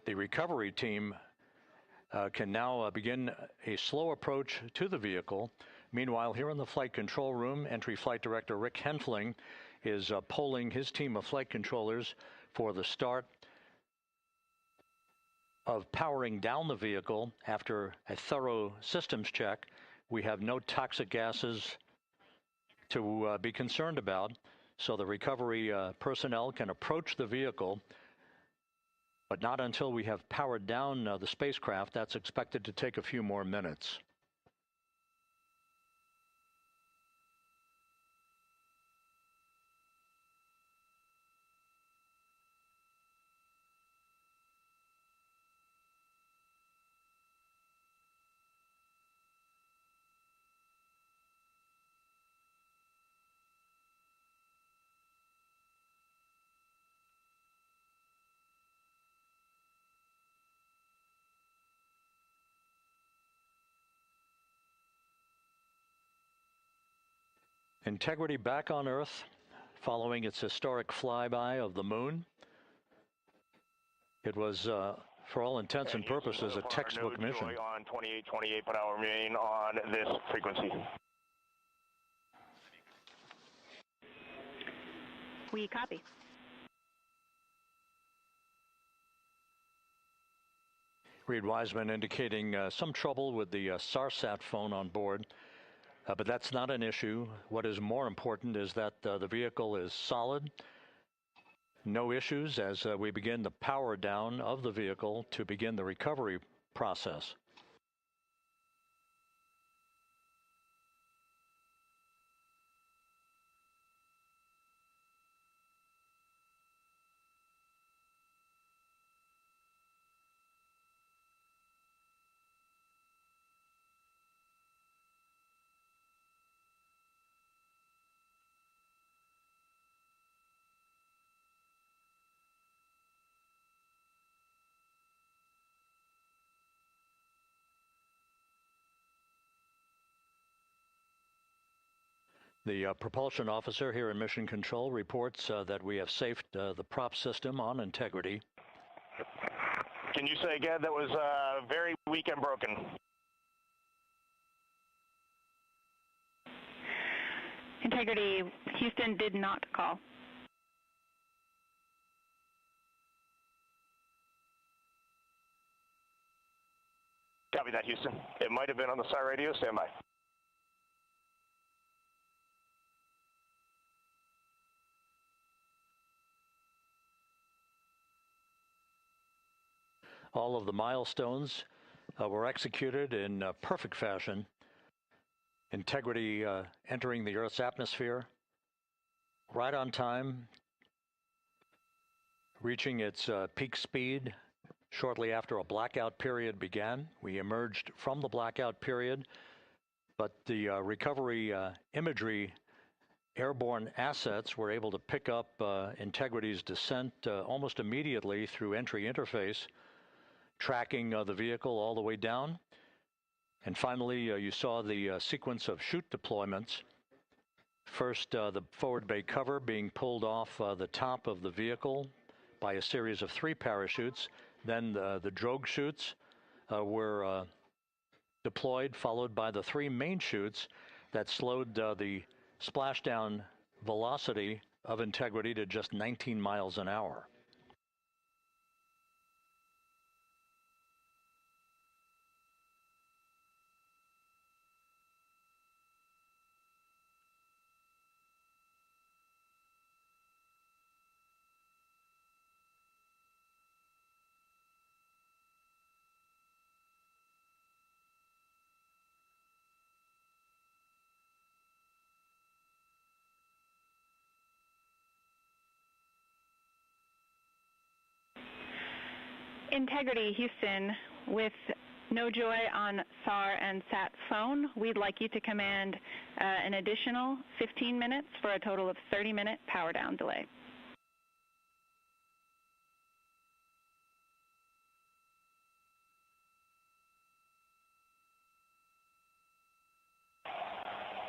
The recovery team can now begin a slow approach to the vehicle. Meanwhile, here in the flight control room, Entry Flight Director Rick Henfling is polling his team of flight controllers for the start of powering down the vehicle after a thorough systems check. We have no toxic gases to be concerned about, so the recovery personnel can approach the vehicle, but not until we have powered down the spacecraft. That's expected to take a few more minutes. Integrity back on Earth following its historic flyby of the moon. It was, for all intents and purposes, a textbook mission. On 2828, but I'll remain on this frequency. We copy. Reed Wiseman indicating some trouble with the SARSAT phone on board. But that's not an issue. What is more important is that the vehicle is solid. No issues as we begin the power down of the vehicle to begin the recovery process. The propulsion officer here in Mission Control reports that we have safed the prop system on Integrity. Can you say again? That was very weak and broken. Integrity, Houston did not call. Copy that, Houston. It might have been on the SAR radio. Stand by. All of the milestones were executed in perfect fashion. Integrity entering the Earth's atmosphere right on time, reaching its peak speed shortly after a blackout period began. We emerged from the blackout period, but the recovery imagery airborne assets were able to pick up Integrity's descent almost immediately through entry interface, tracking the vehicle all the way down. And finally, you saw the sequence of chute deployments. First, the forward bay cover being pulled off the top of the vehicle by a series of 3 parachutes. Then the drogue chutes were deployed, followed by the 3 main chutes that slowed the splashdown velocity of Integrity to just 19 miles an hour. Integrity, Houston, with no joy on SAR and SAT phone, we'd like you to command an additional 15 minutes for a total of 30-minute power down delay.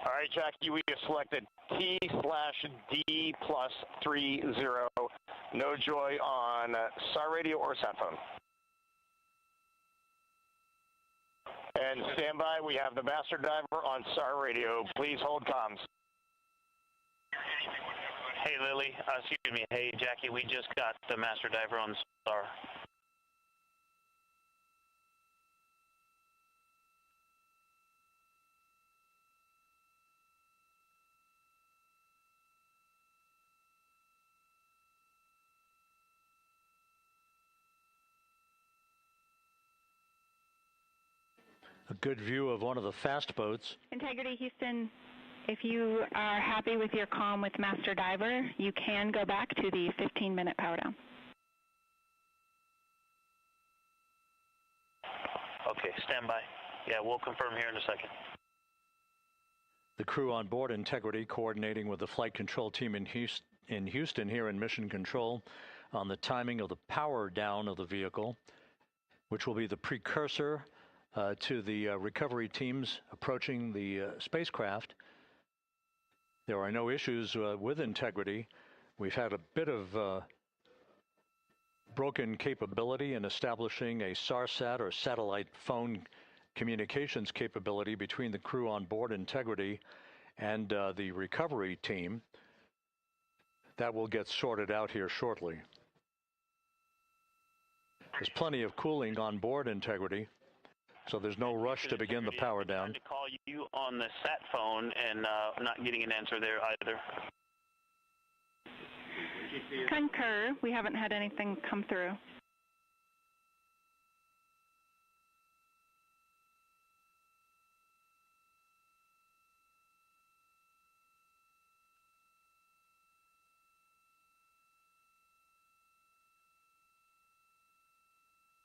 All right, Jackie, we have selected T/D+30. No joy on SAR radio or sat phone. And stand by, we have the master diver on SAR radio. Please hold comms. Hey Lily, excuse me, hey Jackie, we just got the master diver on SAR. A good view of one of the fast boats. Integrity Houston, if you are happy with your comm with Master Diver, you can go back to the 15-minute power down. Okay, stand by. Yeah, we'll confirm here in a second. The crew on board Integrity coordinating with the flight control team in Houston here in Mission Control on the timing of the power down of the vehicle, which will be the precursor to the recovery teams approaching the spacecraft. There are no issues with Integrity. We've had a bit of broken capability in establishing a SARSAT or satellite phone communications capability between the crew on board Integrity and the recovery team. That will get sorted out here shortly. There's plenty of cooling on board Integrity, so there's no rush to begin the power down. I'm trying to call you on the sat phone and not getting an answer there either. Concur. We haven't had anything come through.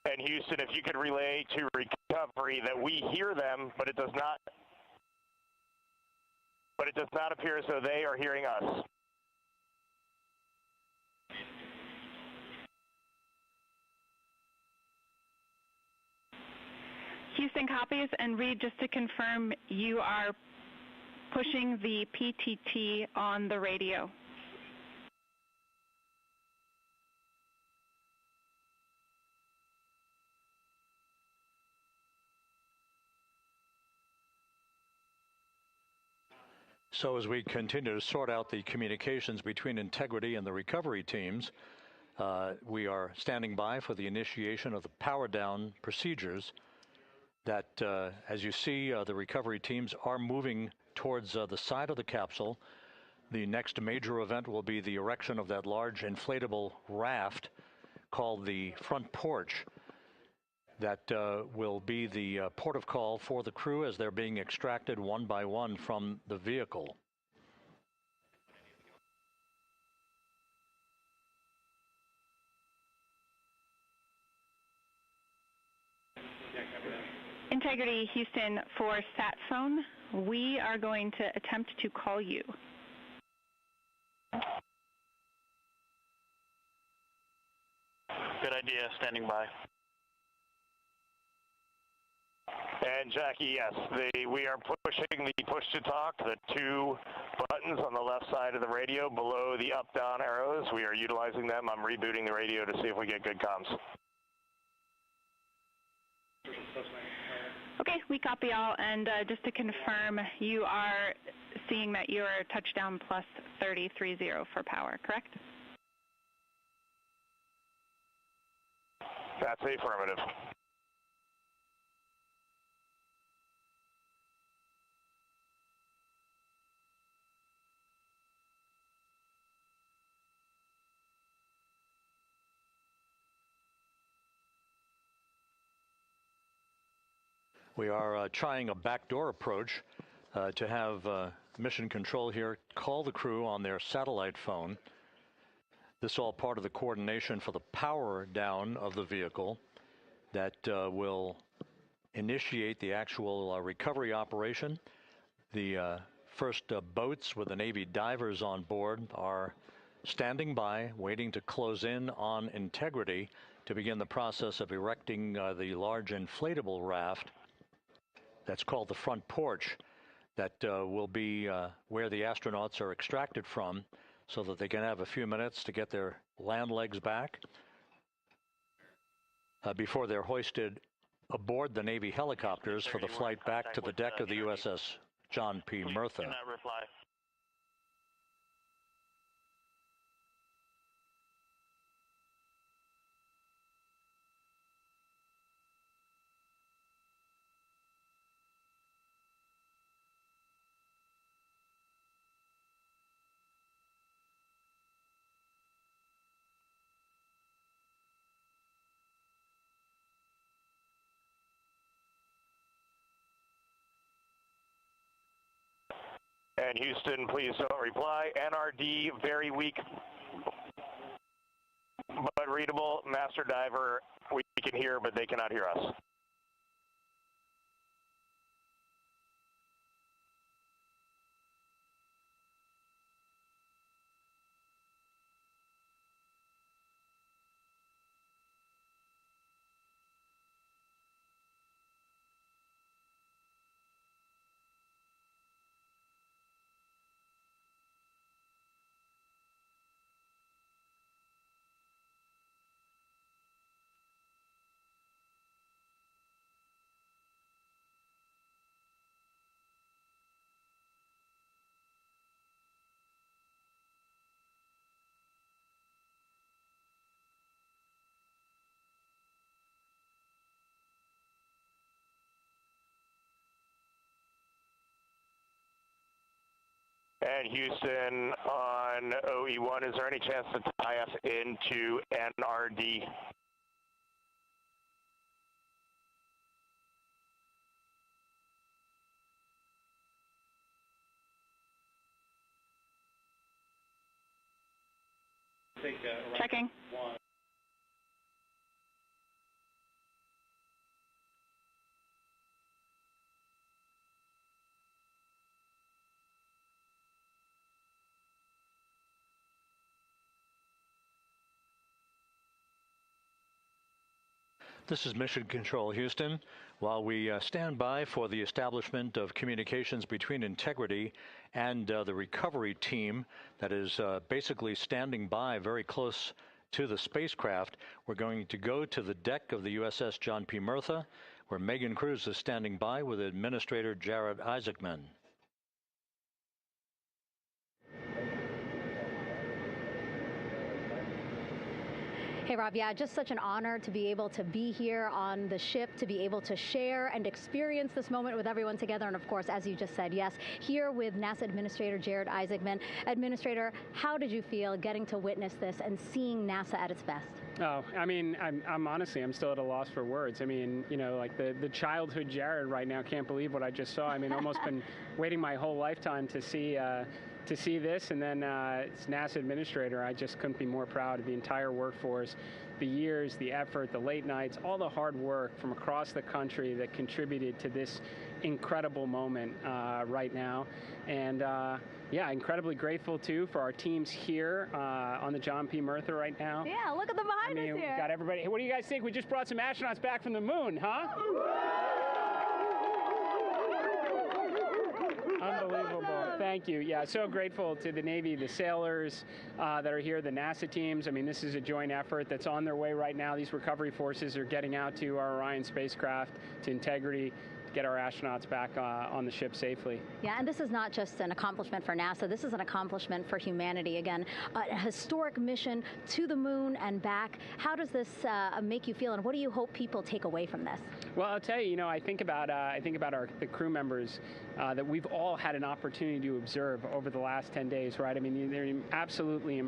And Houston, if you could relay to recovery that we hear them, but it does not appear as though they are hearing us. Houston copies, and Reed, just to confirm, you are pushing the PTT on the radio. So as we continue to sort out the communications between Integrity and the recovery teams, we are standing by for the initiation of the power down procedures that, as you see, the recovery teams are moving towards the side of the capsule. The next major event will be the erection of that large inflatable raft called the front porch. That will be the port of call for the crew as they're being extracted one by one from the vehicle. Integrity Houston, for sat phone, we are going to attempt to call you. Good idea, standing by. And Jackie, yes, we are pushing the push to talk, the two buttons on the left side of the radio below the up-down arrows. We are utilizing them. I'm rebooting the radio to see if we get good comms. Okay, we copy all, and just to confirm, you are seeing that you're touchdown plus 3030 for power, correct? That's affirmative. We are trying a backdoor approach to have Mission Control here call the crew on their satellite phone. This is all part of the coordination for the power down of the vehicle that will initiate the actual recovery operation. The first boats with the Navy divers on board are standing by, waiting to close in on Integrity to begin the process of erecting the large inflatable raft. That's called the front porch. That will be where the astronauts are extracted from so that they can have a few minutes to get their land legs back before they're hoisted aboard the Navy helicopters for the flight back to the deck of the USS John P. Murtha. Do not reply. And Houston, please don't reply. NRD, very weak, but readable. Master Diver, we can hear, but they cannot hear us. And Houston on OE1, is there any chance to tie us into NRD? Checking. This is Mission Control, Houston. While we stand by for the establishment of communications between Integrity and the recovery team that is basically standing by very close to the spacecraft, we're going to go to the deck of the USS John P. Murtha, where Megan Cruz is standing by with Administrator Jared Isaacman. Hey, Rob, yeah, just such an honor to be able to be here on the ship, to be able to share and experience this moment with everyone together. And of course, as you just said, yes, here with NASA Administrator Jared Isaacman. Administrator, how did you feel getting to witness this and seeing NASA at its best? Oh, I mean, I'm honestly, I'm still at a loss for words. I mean, you know, like the childhood Jared right now can't believe what I just saw. I mean, almost been waiting my whole lifetime to see this, and then it's NASA Administrator. I just couldn't be more proud of the entire workforce, the years, the effort, the late nights, all the hard work from across the country that contributed to this incredible moment right now. And yeah, incredibly grateful too for our teams here on the John P. Murtha right now. Yeah, look at them behind us here. We got everybody. Hey, what do you guys think? We just brought some astronauts back from the moon, huh? Unbelievable. Thank you. Yeah, so grateful to the Navy, the sailors that are here, the NASA teams. I mean, this is a joint effort that's on their way right now. These recovery forces are getting out to our Orion spacecraft, to Integrity, get our astronauts back on the ship safely. Yeah, and this is not just an accomplishment for NASA. This is an accomplishment for humanity. Again, a historic mission to the moon and back. How does this make you feel, and what do you hope people take away from this? Well, I'll tell you, you know, I think about the crew members that we've all had an opportunity to observe over the last 10 days, right? I mean, they're absolutely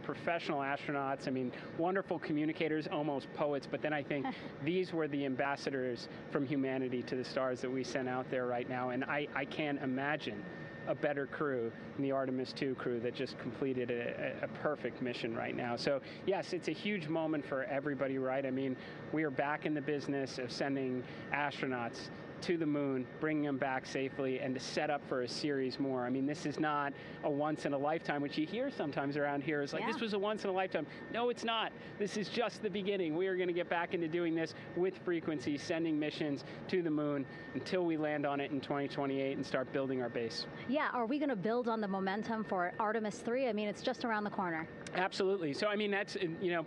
professional astronauts. I mean, wonderful communicators, almost poets. But then I think these were the ambassadors from humanity to the stars that we sent out there right now. And I can't imagine a better crew than the Artemis 2 crew that just completed a perfect mission right now. So yes, it's a huge moment for everybody, right? I mean, we are back in the business of sending astronauts to the moon, bringing them back safely, and to set up for a series more. I mean, this is not a once in a lifetime, which you hear sometimes around here. It's like, this was a once in a lifetime. No, it's not. This is just the beginning. We are going to get back into doing this with frequency, sending missions to the moon until we land on it in 2028 and start building our base. Yeah, are we going to build on the momentum for Artemis 3? I mean, it's just around the corner. Absolutely. So I mean, that's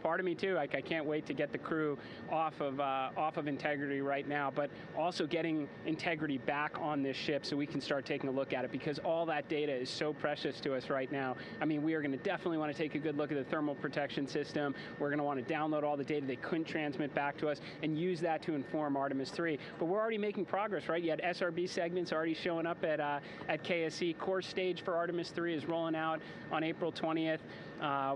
part of me too. Like I can't wait to get the crew off of Integrity right now, but also getting Integrity back on this ship so we can start taking a look at it, because all that data is so precious to us right now. I mean, we are going to definitely want to take a good look at the thermal protection system. We're going to want to download all the data they couldn't transmit back to us and use that to inform Artemis 3. But we're already making progress, right? You had SRB segments already showing up at KSC. Core stage for Artemis 3 is rolling out on April 20th.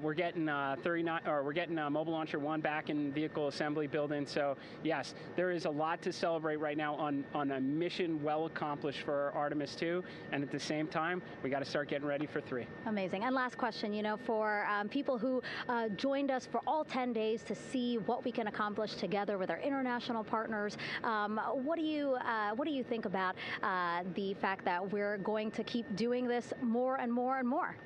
We're getting Mobile Launcher 1 back in vehicle assembly building. So yes, there is a lot to celebrate right now on a mission well accomplished for Artemis 2, and at the same time, we got to start getting ready for 3. Amazing. And last question, for people who joined us for all 10 days to see what we can accomplish together with our international partners, what do you think about the fact that we're going to keep doing this more and more and more?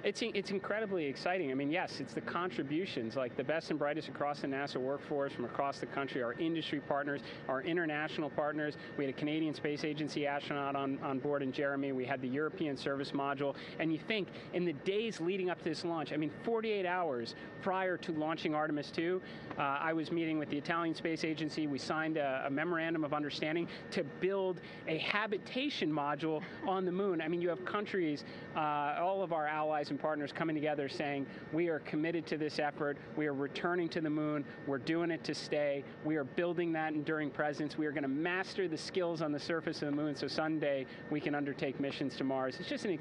It's incredibly exciting. I mean, yes, it's the contributions, like the best and brightest across the NASA workforce from across the country, our industry partners, our international partners. We had a Canadian Space Agency astronaut on board in Jeremy. We had the European Service Module. And you think, in the days leading up to this launch, I mean, 48 hours prior to launching Artemis 2, I was meeting with the Italian Space Agency. We signed a memorandum of understanding to build a habitation module on the moon. I mean, you have countries, all of our allies and partners coming together saying, we are committed to this effort, we are returning to the moon, we're doing it to stay, we are building that enduring presence, we are going to master the skills on the surface of the moon so someday we can undertake missions to Mars. It's just an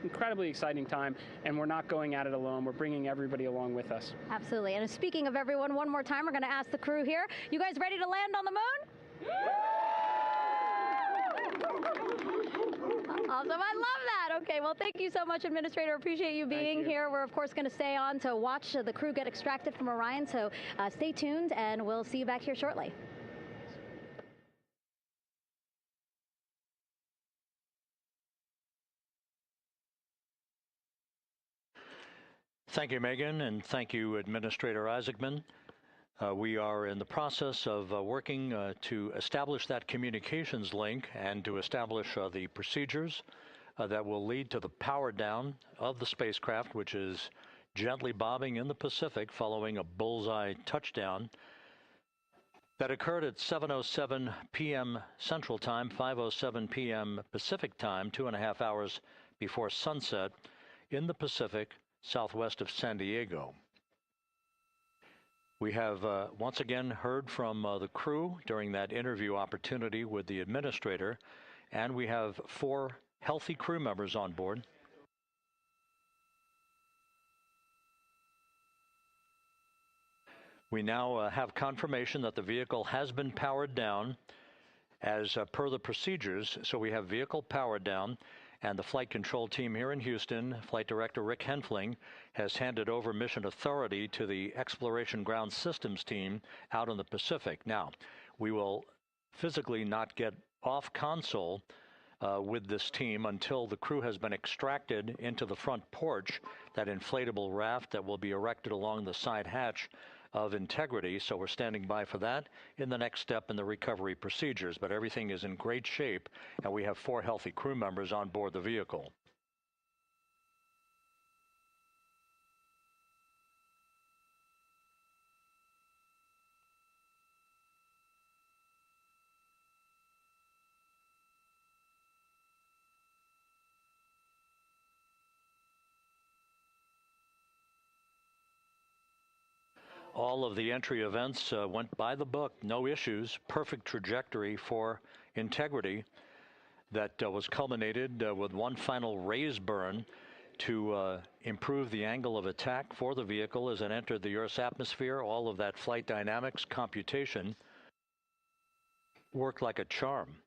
incredibly exciting time, and we're not going at it alone, we're bringing everybody along with us. Absolutely. And speaking of everyone, one more time, we're going to ask the crew here, you guys ready to land on the moon? Awesome. I love that. Okay, well, thank you so much, Administrator. Appreciate you being here. We're, of course, going to stay on to watch the crew get extracted from Orion, so stay tuned, and we'll see you back here shortly. Thank you, Megan, and thank you, Administrator Isaacman. We are in the process of working to establish that communications link and to establish the procedures that will lead to the power down of the spacecraft, which is gently bobbing in the Pacific following a bullseye touchdown that occurred at 7:07 p.m. Central Time, 5:07 p.m. Pacific Time, 2.5 hours before sunset in the Pacific southwest of San Diego. We have once again heard from the crew during that interview opportunity with the administrator, and we have 4 healthy crew members on board. We now have confirmation that the vehicle has been powered down as per the procedures. So we have vehicle powered down, and the flight control team here in Houston, Flight Director Rick Henfling, has handed over mission authority to the Exploration Ground Systems team out in the Pacific. Now, we will physically not get off console with this team until the crew has been extracted into the front porch, that inflatable raft that will be erected along the side hatch of Integrity. So we're standing by for that in the next step in the recovery procedures. But everything is in great shape, and we have 4 healthy crew members on board the vehicle. All of the entry events went by the book, no issues, perfect trajectory for Integrity that was culminated with one final raise burn to improve the angle of attack for the vehicle as it entered the Earth's atmosphere. All of that flight dynamics computation worked like a charm.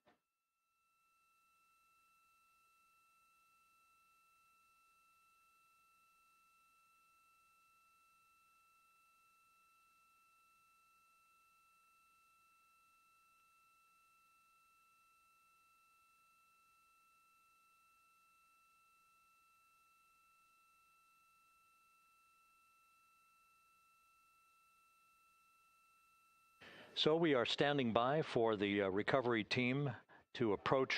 So we are standing by for the recovery team to approach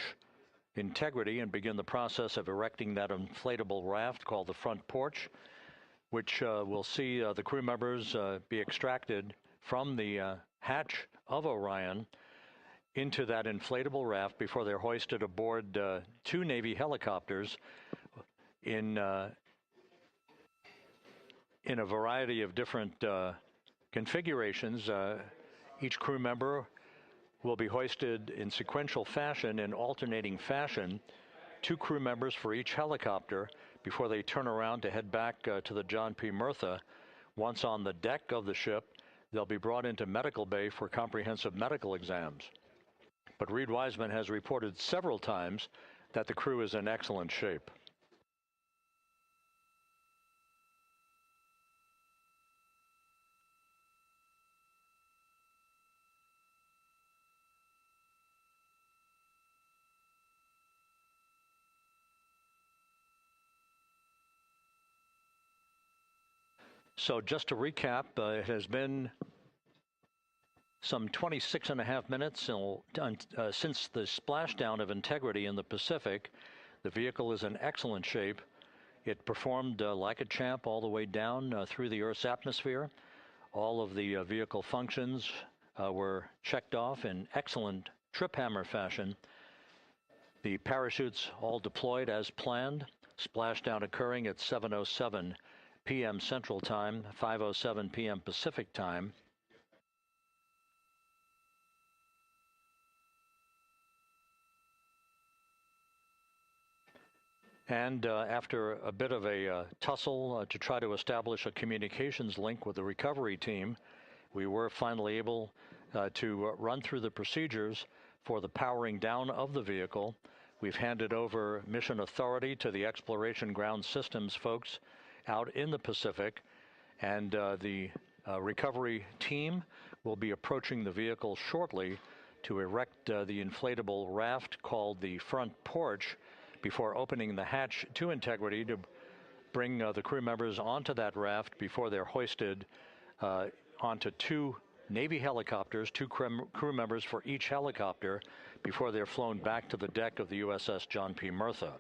Integrity and begin the process of erecting that inflatable raft called the front porch. which will see the crew members be extracted from the hatch of Orion into that inflatable raft before they're hoisted aboard 2 Navy helicopters in a variety of different configurations. Each crew member will be hoisted in sequential fashion, in alternating fashion, 2 crew members for each helicopter before they turn around to head back to the John P. Murtha. Once on the deck of the ship, they'll be brought into medical bay for comprehensive medical exams. But Reed Wiseman has reported several times that the crew is in excellent shape. So just to recap, it has been some 26.5 minutes since the splashdown of Integrity in the Pacific. The vehicle is in excellent shape. It performed like a champ all the way down through the Earth's atmosphere. All of the vehicle functions were checked off in excellent trip hammer fashion. The parachutes all deployed as planned. Splashdown occurring at 7:07 p.m. Central Time, 5:07 p.m. Pacific Time. And after a bit of a tussle to try to establish a communications link with the recovery team, we were finally able to run through the procedures for the powering down of the vehicle. We've handed over mission authority to the Exploration Ground Systems folks out in the Pacific, and the recovery team will be approaching the vehicle shortly to erect the inflatable raft called the front porch before opening the hatch to Integrity to bring the crew members onto that raft before they're hoisted onto 2 Navy helicopters, 2 crew members for each helicopter, before they're flown back to the deck of the USS John P. Murtha.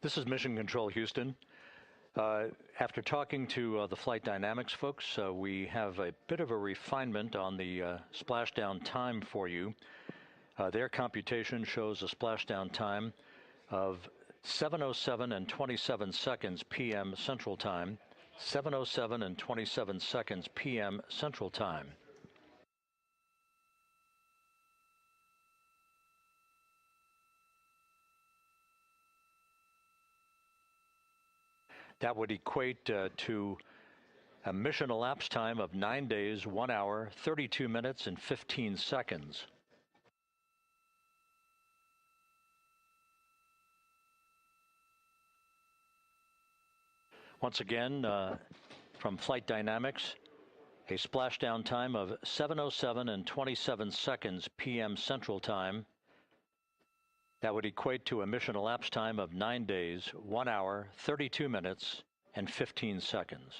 This is Mission Control Houston. After talking to the flight dynamics folks, we have a bit of a refinement on the splashdown time for you. Their computation shows a splashdown time of 7:07 and 27 seconds p.m. Central Time, 7:07 and 27 seconds p.m. Central Time. That would equate to a mission elapsed time of 9 days, 1 hour, 32 minutes, and 15 seconds. Once again, from Flight Dynamics, a splashdown time of 7:07 and 27 seconds p.m. Central Time. That would equate to a mission elapsed time of 9 days, 1 hour, 32 minutes, and 15 seconds.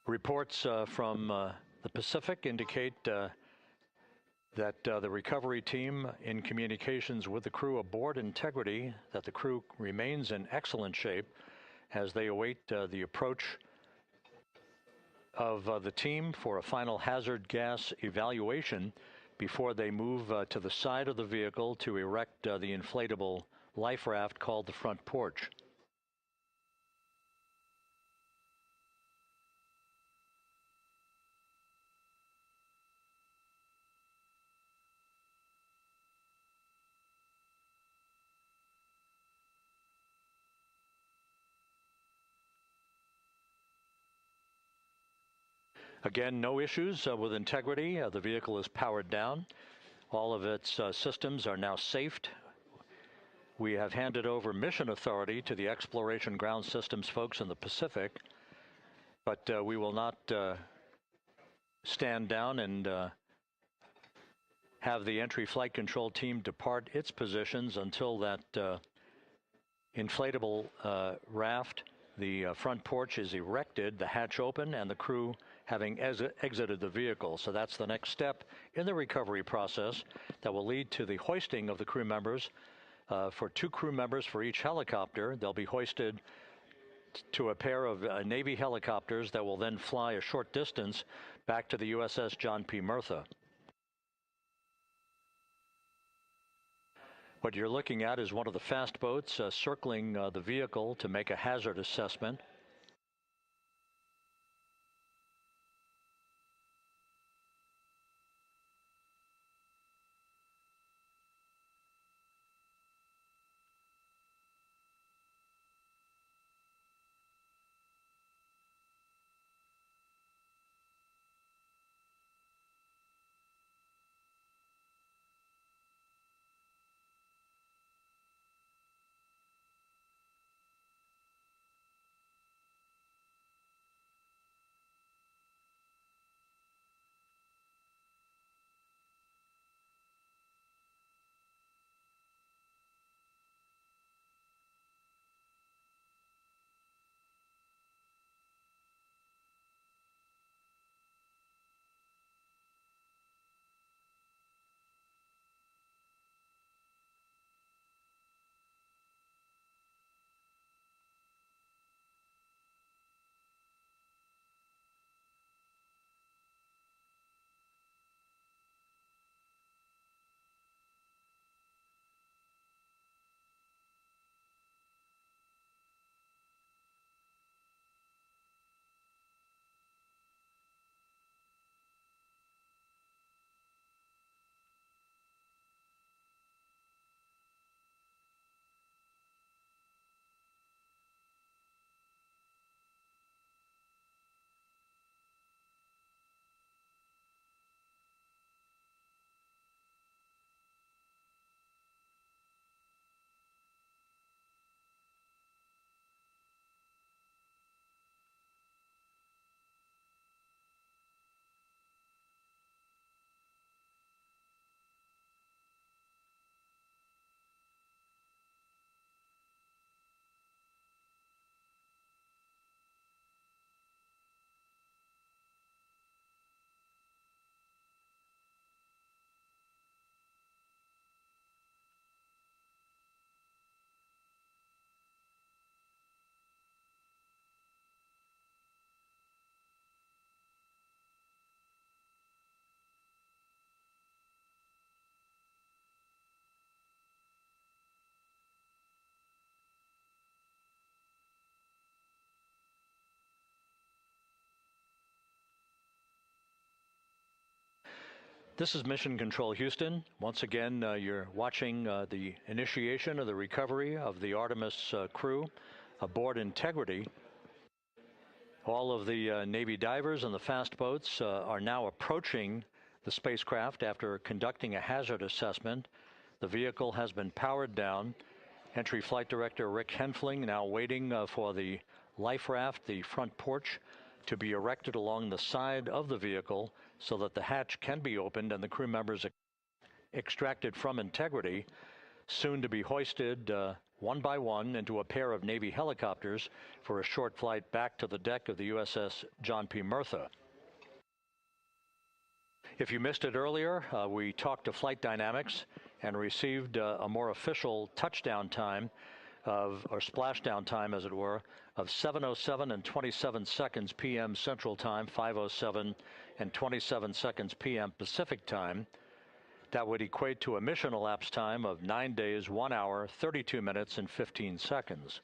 Reports from the Pacific indicate that the recovery team, in communications with the crew aboard Integrity, that the crew remains in excellent shape as they await the approach of the team for a final hazard gas evaluation before they move to the side of the vehicle to erect the inflatable life raft called the front porch. Again, no issues with Integrity. The vehicle is powered down. All of its systems are now safed. We have handed over mission authority to the Exploration Ground Systems folks in the Pacific, but we will not stand down and have the entry flight control team depart its positions until that inflatable raft, the front porch, is erected, the hatch open, and the crew having exited the vehicle. So that's the next step in the recovery process that will lead to the hoisting of the crew members. For 2 crew members for each helicopter, they'll be hoisted to a pair of Navy helicopters that will then fly a short distance back to the USS John P. Murtha. What you're looking at is one of the fast boats circling the vehicle to make a hazard assessment. This is Mission Control Houston. Once again, you're watching the initiation of the recovery of the Artemis crew aboard Integrity. All of the Navy divers and the fast boats are now approaching the spacecraft after conducting a hazard assessment. The vehicle has been powered down. Entry Flight Director Rick Henfling now waiting for the life raft, the front porch, to be erected along the side of the vehicle so that the hatch can be opened and the crew members extracted from Integrity, soon to be hoisted one by one into a pair of Navy helicopters for a short flight back to the deck of the USS John P. Murtha. If you missed it earlier, we talked to Flight Dynamics and received a more official touchdown time or splashdown time, as it were, of 7:07 and 27 seconds p.m. Central Time, 5:07 and 27 seconds p.m. Pacific Time. That would equate to a mission elapsed time of 9 days, 1 hour, 32 minutes, and 15 seconds.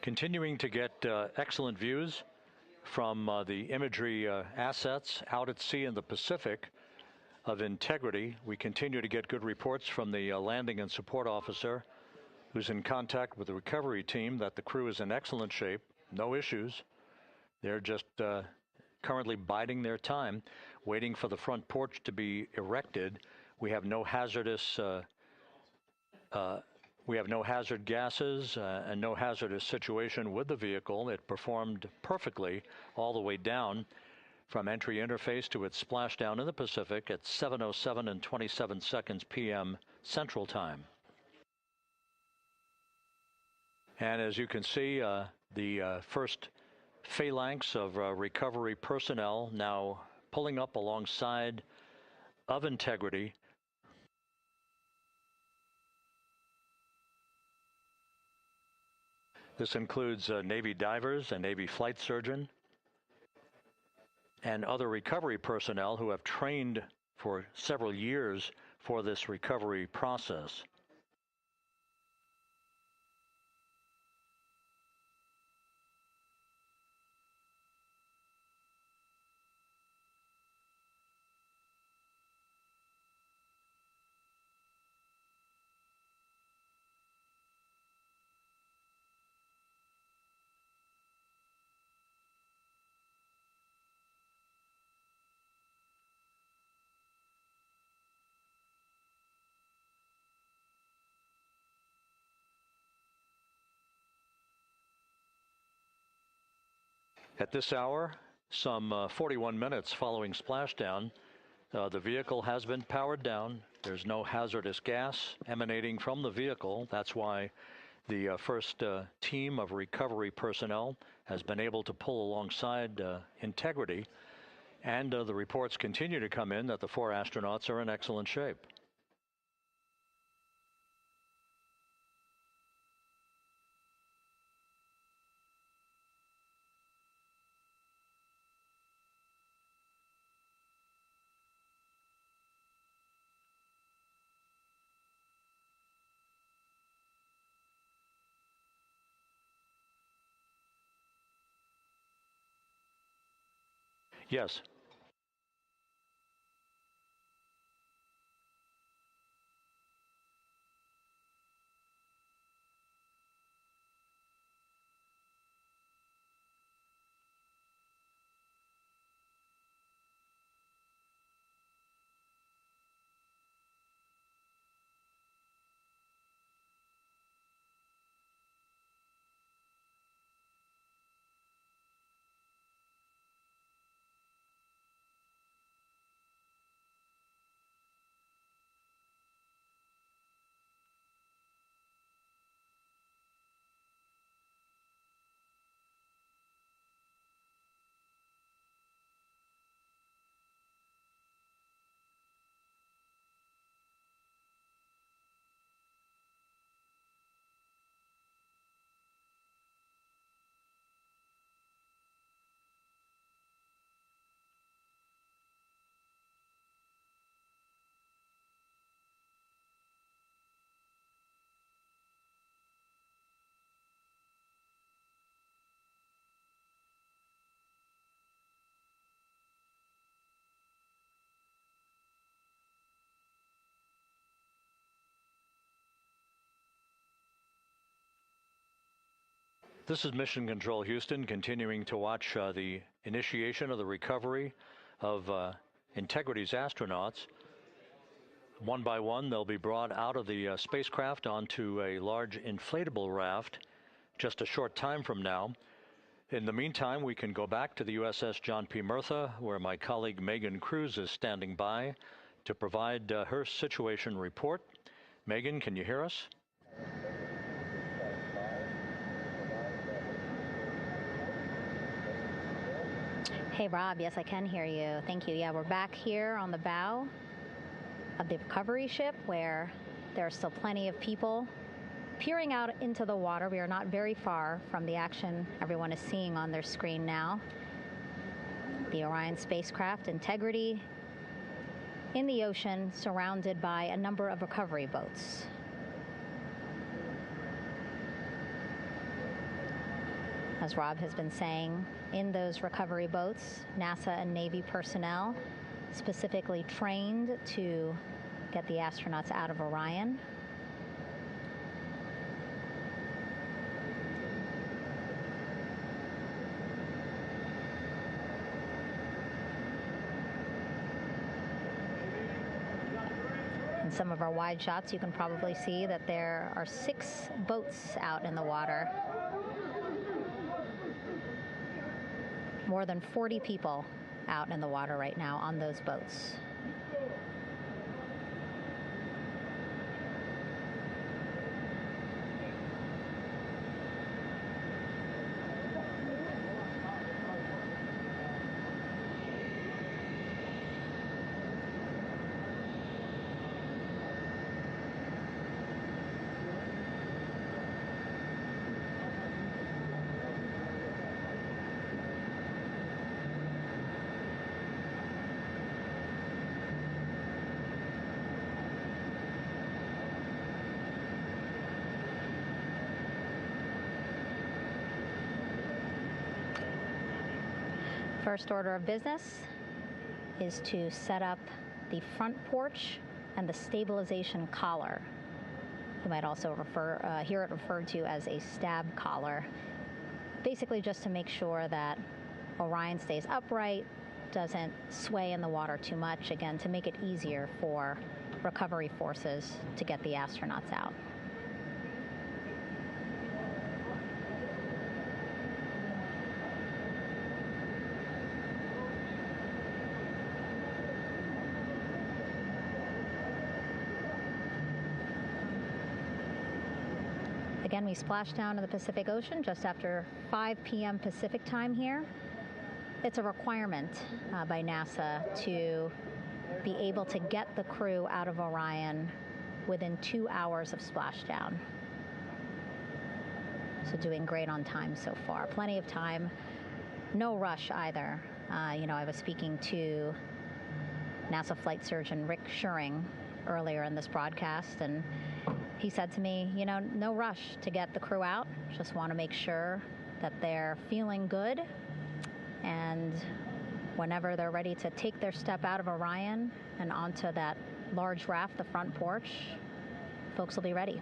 Continuing to get excellent views from the imagery assets out at sea in the Pacific of Integrity. We continue to get good reports from the landing and support officer, who's in contact with the recovery team, that the crew is in excellent shape, no issues. They're just currently biding their time, waiting for the front porch to be erected. We have no hazardous hazard gases and no hazardous situation with the vehicle. It performed perfectly all the way down from entry interface to its splashdown in the Pacific at 7:07 and 27 seconds p.m. Central Time. And as you can see, the first phalanx of recovery personnel now pulling up alongside of Integrity. This includes Navy divers, a Navy flight surgeon, and other recovery personnel who have trained for several years for this recovery process. At this hour, some 41 minutes following splashdown, the vehicle has been powered down. There's no hazardous gas emanating from the vehicle. That's why the first team of recovery personnel has been able to pull alongside Integrity. And the reports continue to come in that the 4 astronauts are in excellent shape. Yes. This is Mission Control Houston, continuing to watch the initiation of the recovery of Integrity's astronauts. One by one, they'll be brought out of the spacecraft onto a large inflatable raft just a short time from now. In the meantime, we can go back to the USS John P. Murtha, where my colleague Megan Cruz is standing by to provide her situation report. Megan, can you hear us? Hey, Rob. Yes, I can hear you. Thank you. Yeah, we're back here on the bow of the recovery ship where there are still plenty of people peering out into the water. We are not very far from the action everyone is seeing on their screen now. The Orion spacecraft, Integrity, in the ocean, surrounded by a number of recovery boats. As Rob has been saying, in those recovery boats, NASA and Navy personnel specifically trained to get the astronauts out of Orion. In some of our wide shots, you can probably see that there are 6 boats out in the water. More than 40 people out in the water right now on those boats. First order of business is to set up the front porch and the stabilization collar. You might also hear it referred to as a stab collar. Basically just to make sure that Orion stays upright, doesn't sway in the water too much, again, to make it easier for recovery forces to get the astronauts out. Again, we splashed down in the Pacific Ocean just after 5 p.m. Pacific time here. It's a requirement by NASA to be able to get the crew out of Orion within 2 hours of splashdown. So doing great on time so far. Plenty of time. No rush either. I was speaking to NASA flight surgeon Rick Schuring earlier in this broadcast, and he said to me, no rush to get the crew out. Just want to make sure that they're feeling good. And whenever they're ready to take their step out of Orion and onto that large raft, the front porch, folks will be ready.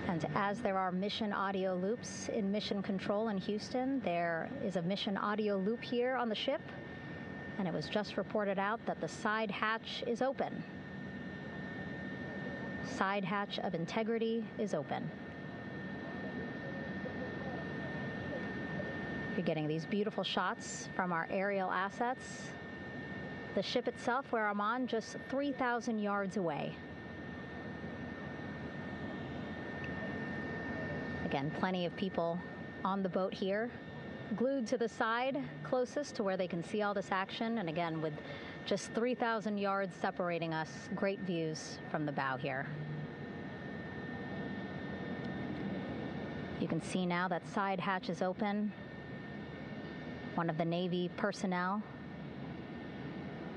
And as there are mission audio loops in Mission Control in Houston, there is a mission audio loop here on the ship, and it was just reported out that the side hatch is open. Side hatch of Integrity is open. You're getting these beautiful shots from our aerial assets. The ship itself, where I'm on, just 3,000 yards away. Again, plenty of people on the boat here, glued to the side closest to where they can see all this action. And again, with just 3,000 yards separating us, great views from the bow here. You can see now that side hatch is open. One of the Navy personnel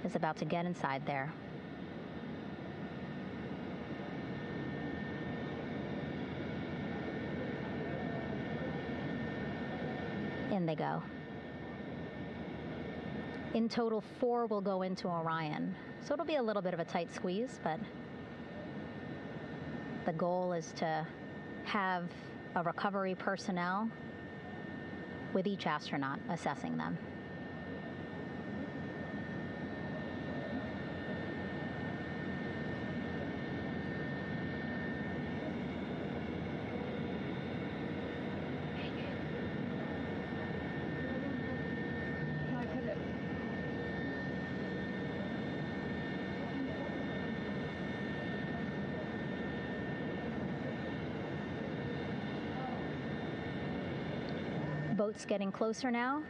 is about to get inside there. In they go. In total, 4 will go into Orion. So it'll be a little bit of a tight squeeze, but the goal is to have a recovery personnel with each astronaut assessing them. Boats getting closer now.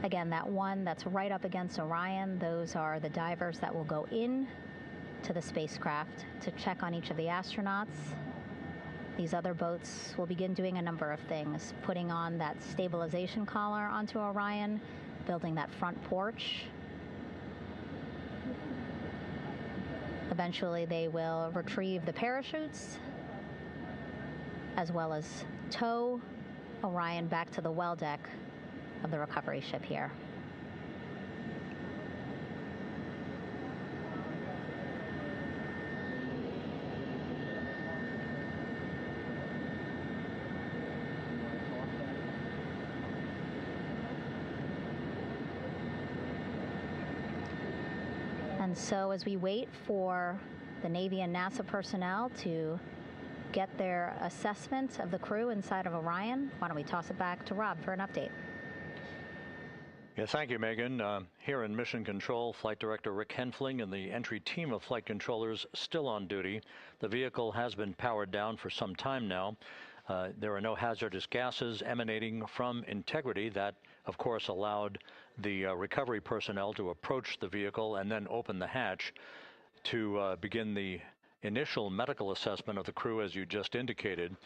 Again, that one that's right up against Orion, those are the divers that will go in to the spacecraft to check on each of the astronauts. These other boats will begin doing a number of things, putting on that stabilization collar onto Orion, building that front porch. Eventually, they will retrieve the parachutes, as well as tow Orion back to the well deck of the recovery ship here. And so as we wait for the Navy and NASA personnel to get their assessment of the crew inside of Orion, why don't we toss it back to Rob for an update? Yeah, thank you, Megan. Here in Mission Control, Flight Director Rick Henfling and the entry team of flight controllers still on duty. The vehicle has been powered down for some time now. There are no hazardous gases emanating from Integrity. That, of course, allowed the recovery personnel to approach the vehicle and then open the hatch to begin the initial medical assessment of the crew, as you just indicated.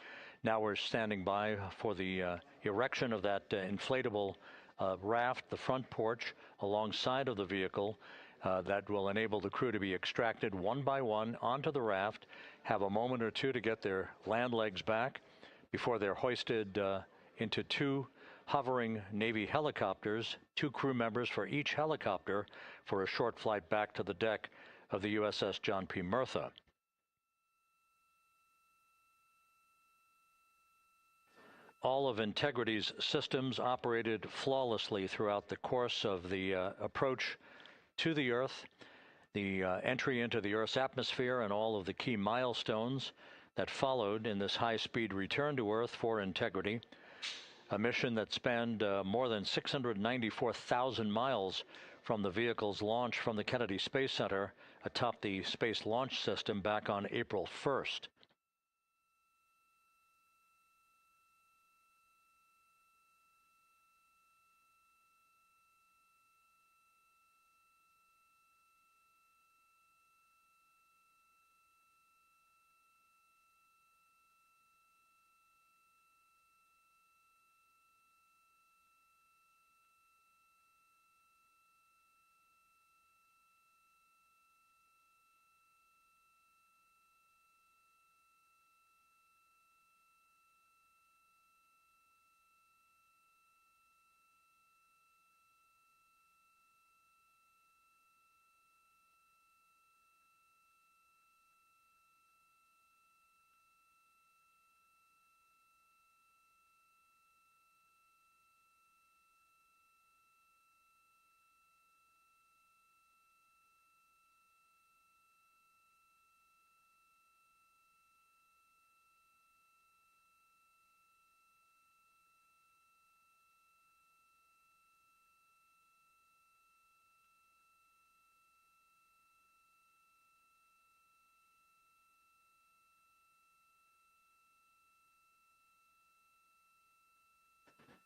Now we're standing by for the erection of that inflatable raft, the front porch, alongside of the vehicle. That will enable the crew to be extracted one by one onto the raft, have a moment or two to get their land legs back before they're hoisted into two hovering Navy helicopters, 2 crew members for each helicopter, for a short flight back to the deck of the USS John P. Murtha. All of Integrity's systems operated flawlessly throughout the course of the approach to the Earth, the entry into the Earth's atmosphere, and all of the key milestones that followed in this high-speed return to Earth for Integrity, a mission that spanned more than 694,000 miles from the vehicle's launch from the Kennedy Space Center atop the Space Launch System back on April 1st.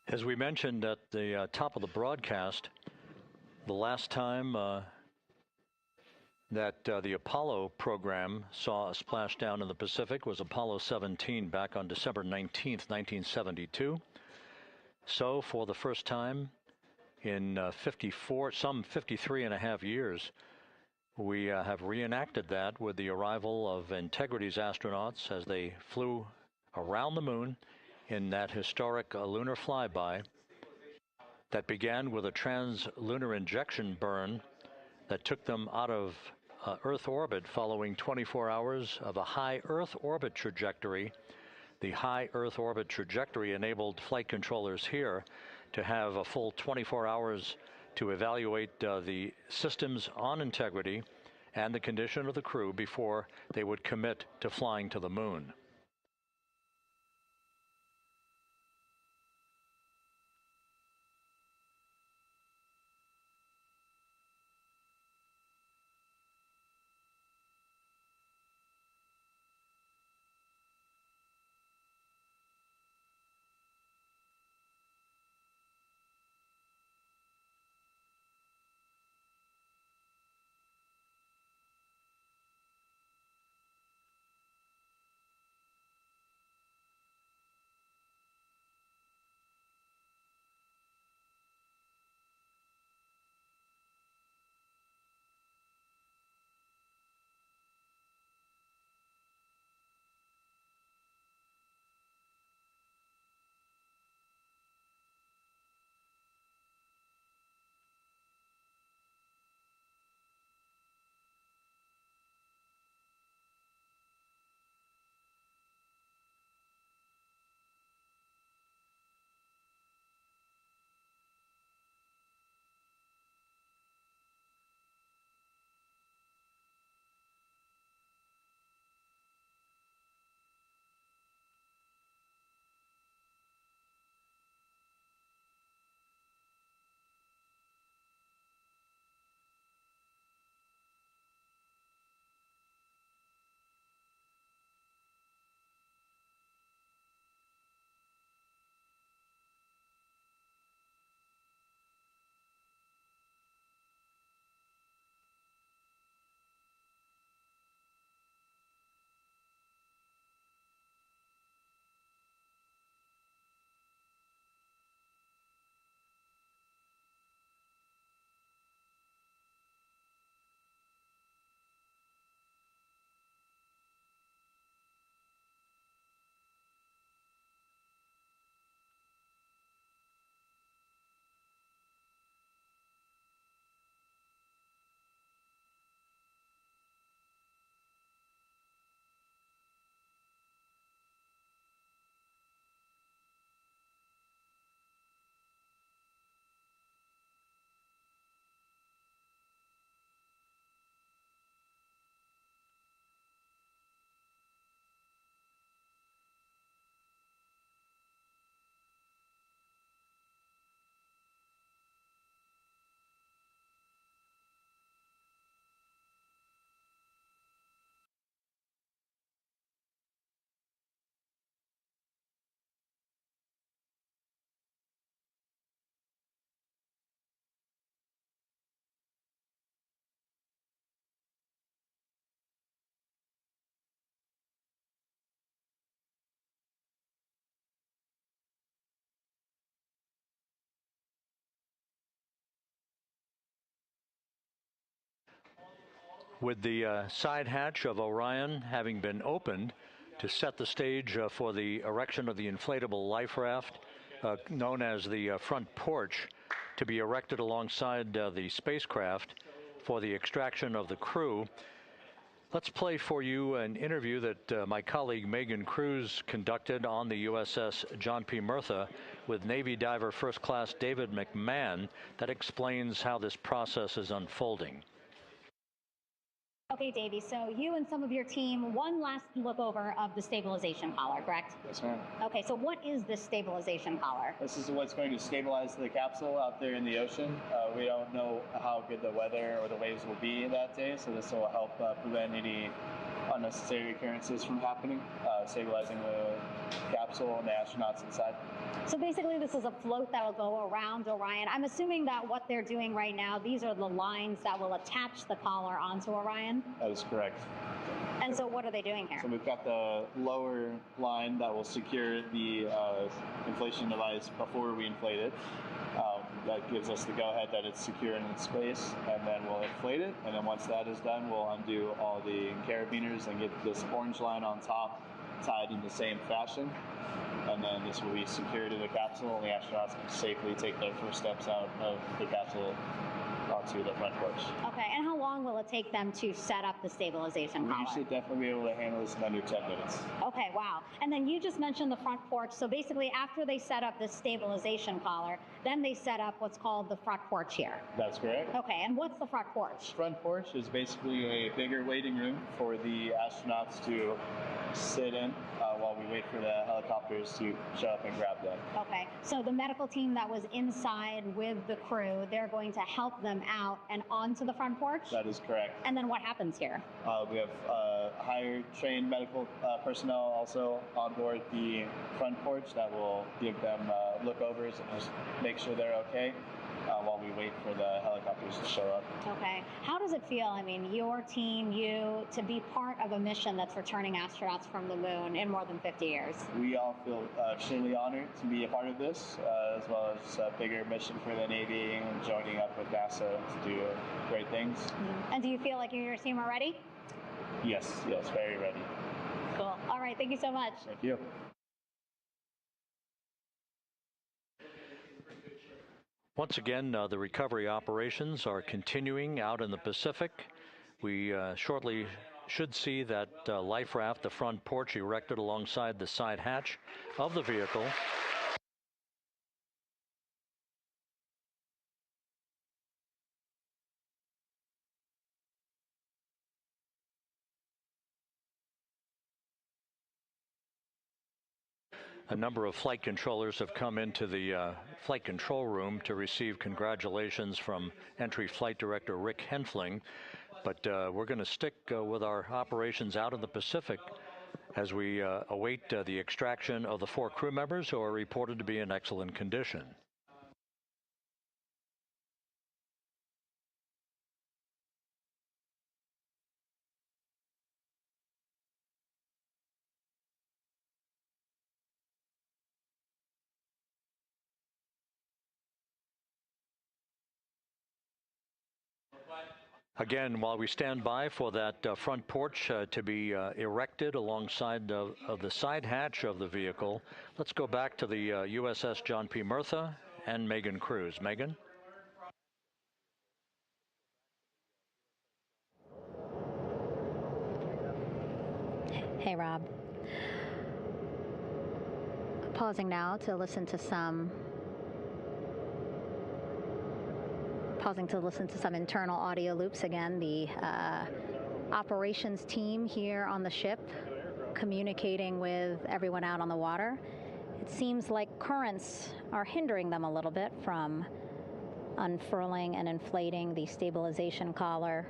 As we mentioned at the top of the broadcast, the last time that the Apollo program saw a splashdown in the Pacific was Apollo 17 back on December 19th, 1972. So for the first time in 53 and a half years, we have reenacted that with the arrival of Integrity's astronauts as they flew around the moon in that historic lunar flyby that began with a trans-lunar injection burn that took them out of Earth orbit following 24 hours of a high Earth orbit trajectory. The high Earth orbit trajectory enabled flight controllers here to have a full 24 hours to evaluate the systems on Integrity and the condition of the crew before they would commit to flying to the moon. with the side hatch of Orion having been opened to set the stage for the erection of the inflatable life raft, known as the front porch, to be erected alongside the spacecraft for the extraction of the crew. Let's play for you an interview that my colleague Megan Cruz conducted on the USS John P. Murtha with Navy diver First Class David McMahon that explains how this process is unfolding. Okay, Davey, so you and some of your team, one last look over of the stabilization collar, correct? Yes, ma'am. Okay, so what is this stabilization collar? This is what's going to stabilize the capsule out there in the ocean. We don't know how good the weather or the waves will be that day, so this will help prevent any unnecessary occurrences from happening, stabilizing the capsule and the astronauts inside. So basically this is a float that will go around Orion. I'm assuming that what they're doing right now, these are the lines that will attach the collar onto Orion? That is correct. And so what are they doing here? So we've got the lower line that will secure the inflation device before we inflate it. That gives us the go-ahead that it's secure in its space, and then we'll inflate it. And then once that is done, we'll undo all the carabiners and get this orange line on top tied in the same fashion. And then this will be secured to the capsule, and the astronauts can safely take their first steps out of the capsule onto the front porch. Okay, and how long will it take them to set up the stabilization collar? We should definitely be able to handle this in under 10 minutes. Okay, wow. And then you just mentioned the front porch. So basically after they set up the stabilization collar, then they set up what's called the front porch here. That's correct. Okay, and what's the front porch? Front porch is basically a bigger waiting room for the astronauts to sit in while we wait for the helicopters to show up and grab them. Okay, so the medical team that was inside with the crew, they're going to help them out and onto the front porch? That is correct. And then what happens here? We have higher trained medical personnel also on board the front porch that will give them lookovers and just make sure they're okay while we wait for the helicopters to show up. Okay. How does it feel, I mean, your team, you, to be part of a mission that's returning astronauts from the moon in more than 50 years? We all feel extremely honored to be a part of this, as well as a bigger mission for the Navy and joining up with NASA to do great things. Mm-hmm. And do you feel like you and your team are ready? Yes, very ready. Cool. All right, thank you so much. Thank you. Once again, the recovery operations are continuing out in the Pacific. We shortly should see that life raft, the front porch, erected alongside the side hatch of the vehicle. A number of flight controllers have come into the flight control room to receive congratulations from Entry Flight Director Rick Henfling. But we're going to stick with our operations out in the Pacific as we await the extraction of the 4 crew members who are reported to be in excellent condition. Again, while we stand by for that front porch to be erected alongside of the side hatch of the vehicle, let's go back to the USS John P. Murtha and Megan Cruz. Megan? Hey, Rob. Pausing now to listen to some internal audio loops again. The operations team here on the ship communicating with everyone out on the water. It seems like currents are hindering them a little bit from unfurling and inflating the stabilization collar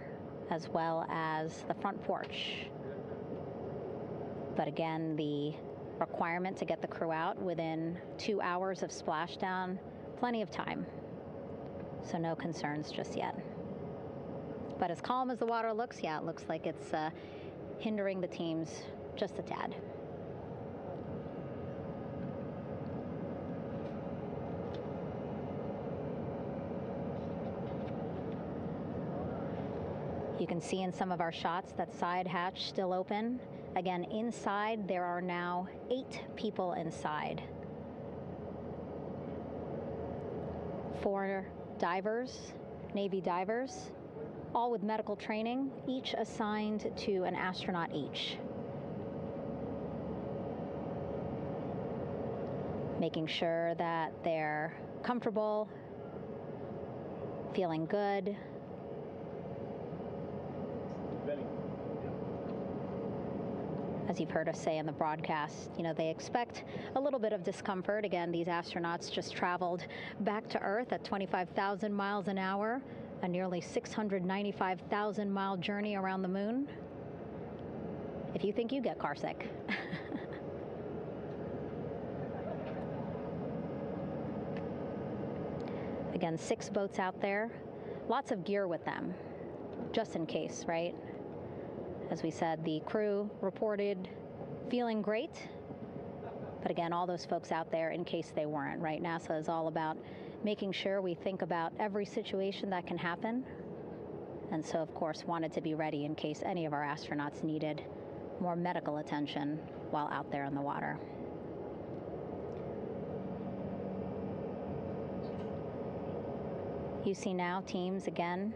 as well as the front porch. But again, the requirement to get the crew out within 2 hours of splashdown, plenty of time. So no concerns just yet. But as calm as the water looks, yeah, it looks like it's hindering the teams just a tad. You can see in some of our shots that side hatch still open. Again, inside there are now 8 people inside. 4 divers, Navy divers, all with medical training, each assigned to an astronaut each. Making sure that they're comfortable, feeling good. As you've heard us say in the broadcast, they expect a little bit of discomfort. Again, these astronauts just traveled back to Earth at 25,000 miles an hour, a nearly 695,000-mile journey around the moon. If you think you get carsick. Again, 6 boats out there, lots of gear with them, just in case, right? As we said, the crew reported feeling great, but again, all those folks out there in case they weren't, right? NASA is all about making sure we think about every situation that can happen, and so, of course, wanted to be ready in case any of our astronauts needed more medical attention while out there in the water. You see now teams, again,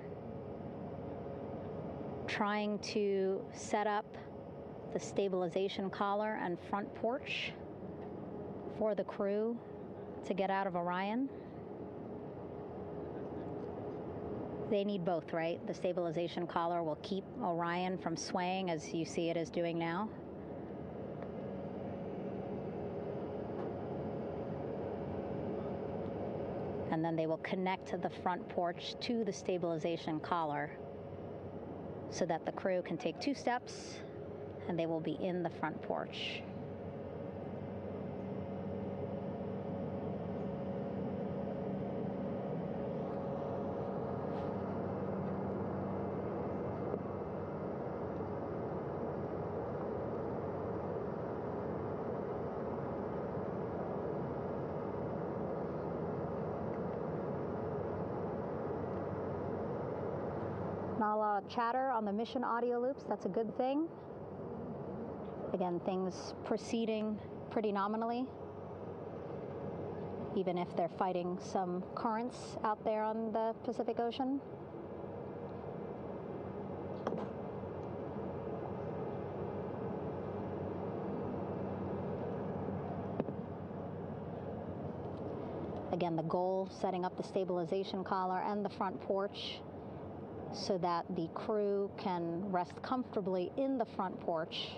trying to set up the stabilization collar and front porch for the crew to get out of Orion. They need both, right? The stabilization collar will keep Orion from swaying as you see it is doing now. And then they will connect the front porch to the stabilization collar so that the crew can take 2 steps and they will be in the front porch. Not a lot of chatter on the mission audio loops. That's a good thing. Again, things proceeding pretty nominally, even if they're fighting some currents out there on the Pacific Ocean. Again, the goal, setting up the stabilization collar and the front porch so that the crew can rest comfortably in the front porch,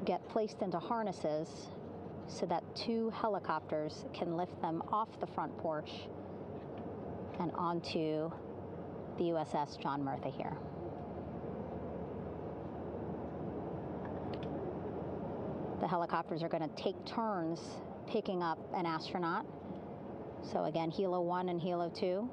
get placed into harnesses so that 2 helicopters can lift them off the front porch and onto the USS John Murtha here. The helicopters are going to take turns picking up an astronaut. So again, Helo 1 and Helo 2.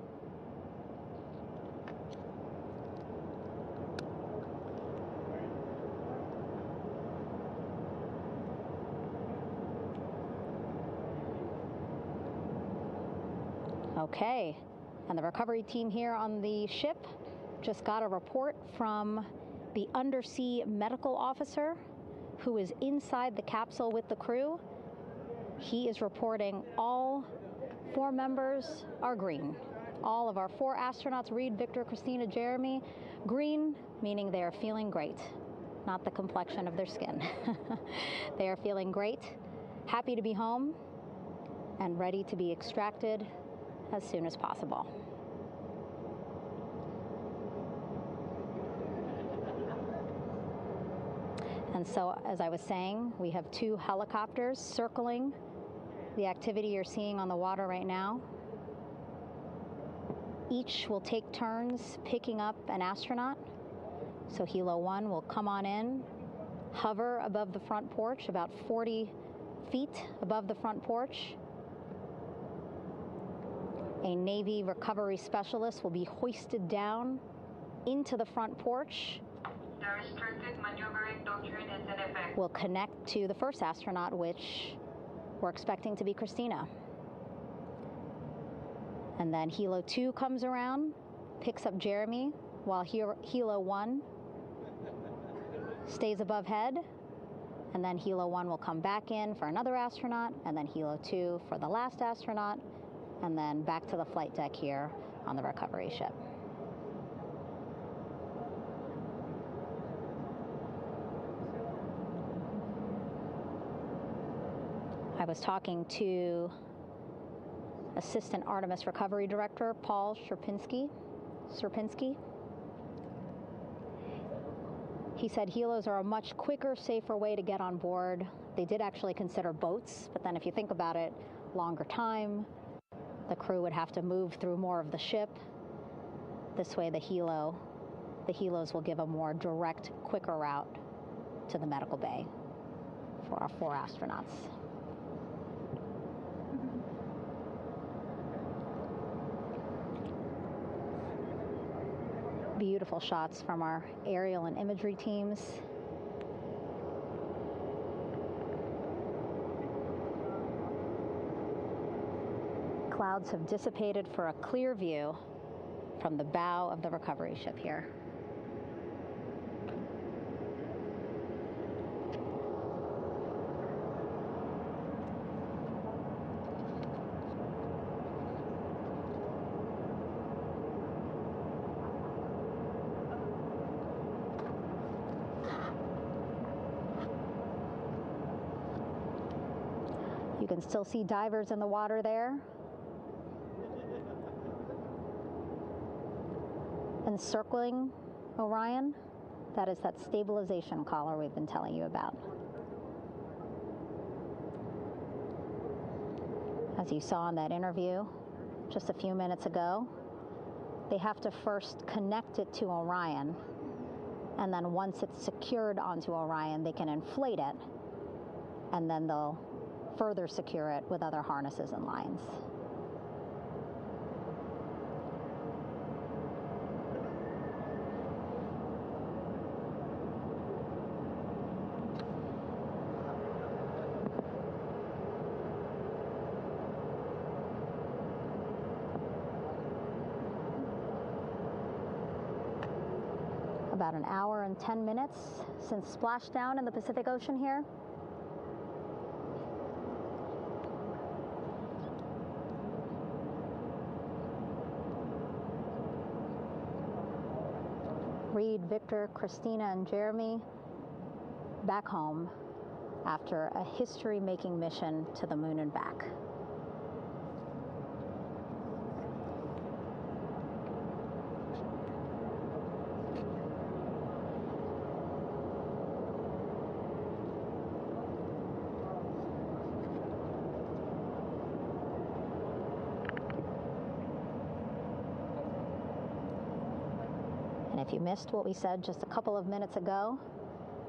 Okay, and the recovery team here on the ship just got a report from the undersea medical officer who is inside the capsule with the crew. He is reporting all 4 members are green. All of our 4 astronauts, Reed, Victor, Christina, Jeremy, green, meaning they are feeling great, not the complexion of their skin. They are feeling great, happy to be home, and ready to be extracted as soon as possible. And so, as I was saying, we have 2 helicopters circling the activity you're seeing on the water right now. Each will take turns picking up an astronaut. So Helo 1 will come on in, hover above the front porch, about 40 feet above the front porch. A Navy recovery specialist will be hoisted down into the front porch. The restricted maneuvering doctrine is in effect. Will connect to the first astronaut, which we're expecting to be Christina. And then Helo 2 comes around, picks up Jeremy, while Helo 1 stays above head, and then Helo 1 will come back in for another astronaut, and then Helo 2 for the last astronaut, and then back to the flight deck here on the recovery ship. I was talking to Assistant Artemis Recovery Director Paul Sierpinski. He said helos are a much quicker, safer way to get on board. They did actually consider boats, but then if you think about it, longer time, the crew would have to move through more of the ship. This way the helos will give a more direct, quicker route to the medical bay for our 4 astronauts. Beautiful shots from our aerial and imagery teams. Clouds have dissipated for a clear view from the bow of the recovery ship here. You can still see divers in the water there. Encircling Orion, that is that stabilization collar we've been telling you about. As you saw in that interview just a few minutes ago, they have to first connect it to Orion, and then once it's secured onto Orion, they can inflate it, and then they'll further secure it with other harnesses and lines. About an hour and 10 minutes since splashdown in the Pacific Ocean here. Reed, Victor, Christina, and Jeremy back home after a history-making mission to the moon and back. If you missed what we said just a couple of minutes ago,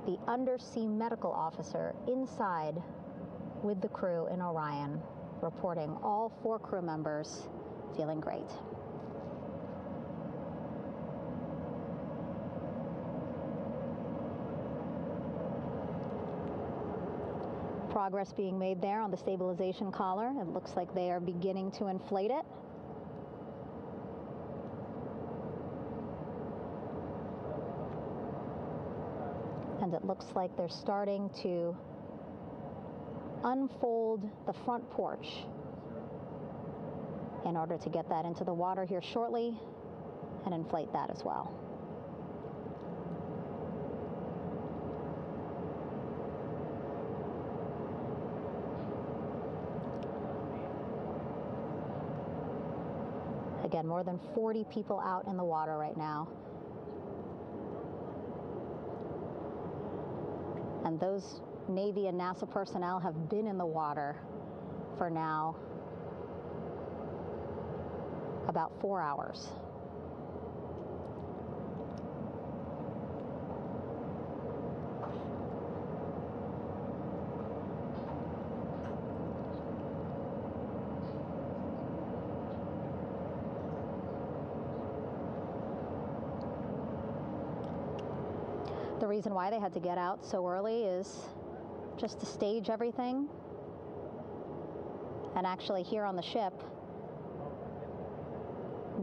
the undersea medical officer inside with the crew in Orion reporting all 4 crew members feeling great. Progress being made there on the stabilization collar. It looks like they are beginning to inflate it. And it looks like they're starting to unfold the front porch in order to get that into the water here shortly and inflate that as well. Again, more than 40 people out in the water right now. And those Navy and NASA personnel have been in the water for now about 4 hours. The reason why they had to get out so early is just to stage everything. And actually here on the ship,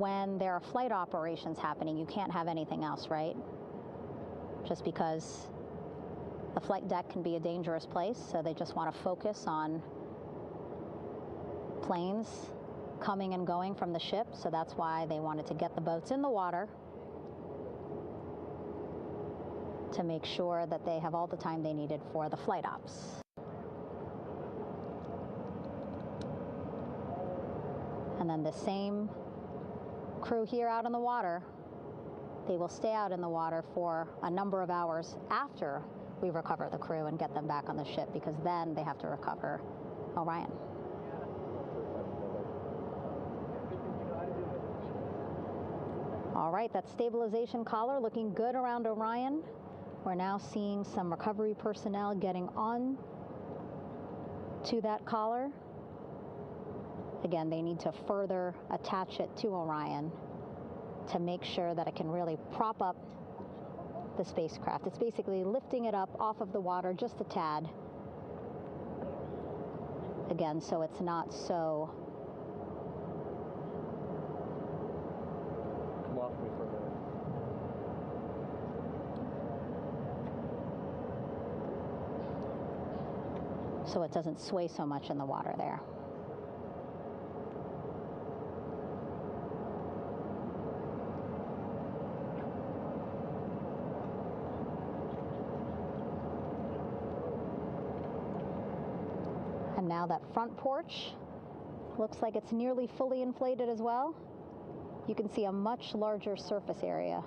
when there are flight operations happening, you can't have anything else, right? Just because the flight deck can be a dangerous place, so they just want to focus on planes coming and going from the ship, so that's why they wanted to get the boats in the water to make sure that they have all the time they needed for the flight ops. And then the same crew here out in the water, they will stay out in the water for a number of hours after we recover the crew and get them back on the ship, because then they have to recover Orion. All right, that stabilization collar looking good around Orion. We're now seeing some recovery personnel getting on to that collar. Again, they need to further attach it to Orion to make sure that it can really prop up the spacecraft. It's basically lifting it up off of the water just a tad. Again, so it's not so... Come off me for a minute. So it doesn't sway so much in the water there. And now that front porch looks like it's nearly fully inflated as well. You can see a much larger surface area.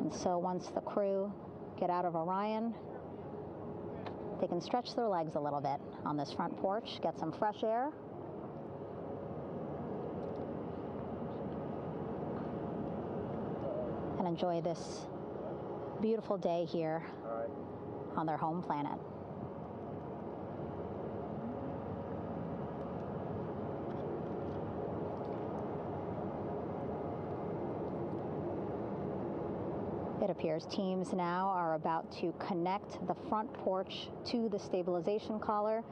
And so once the crew get out of Orion, they can stretch their legs a little bit on this front porch, get some fresh air. And enjoy this beautiful day here on their home planet. It appears teams now are about to connect the front porch to the stabilization collar.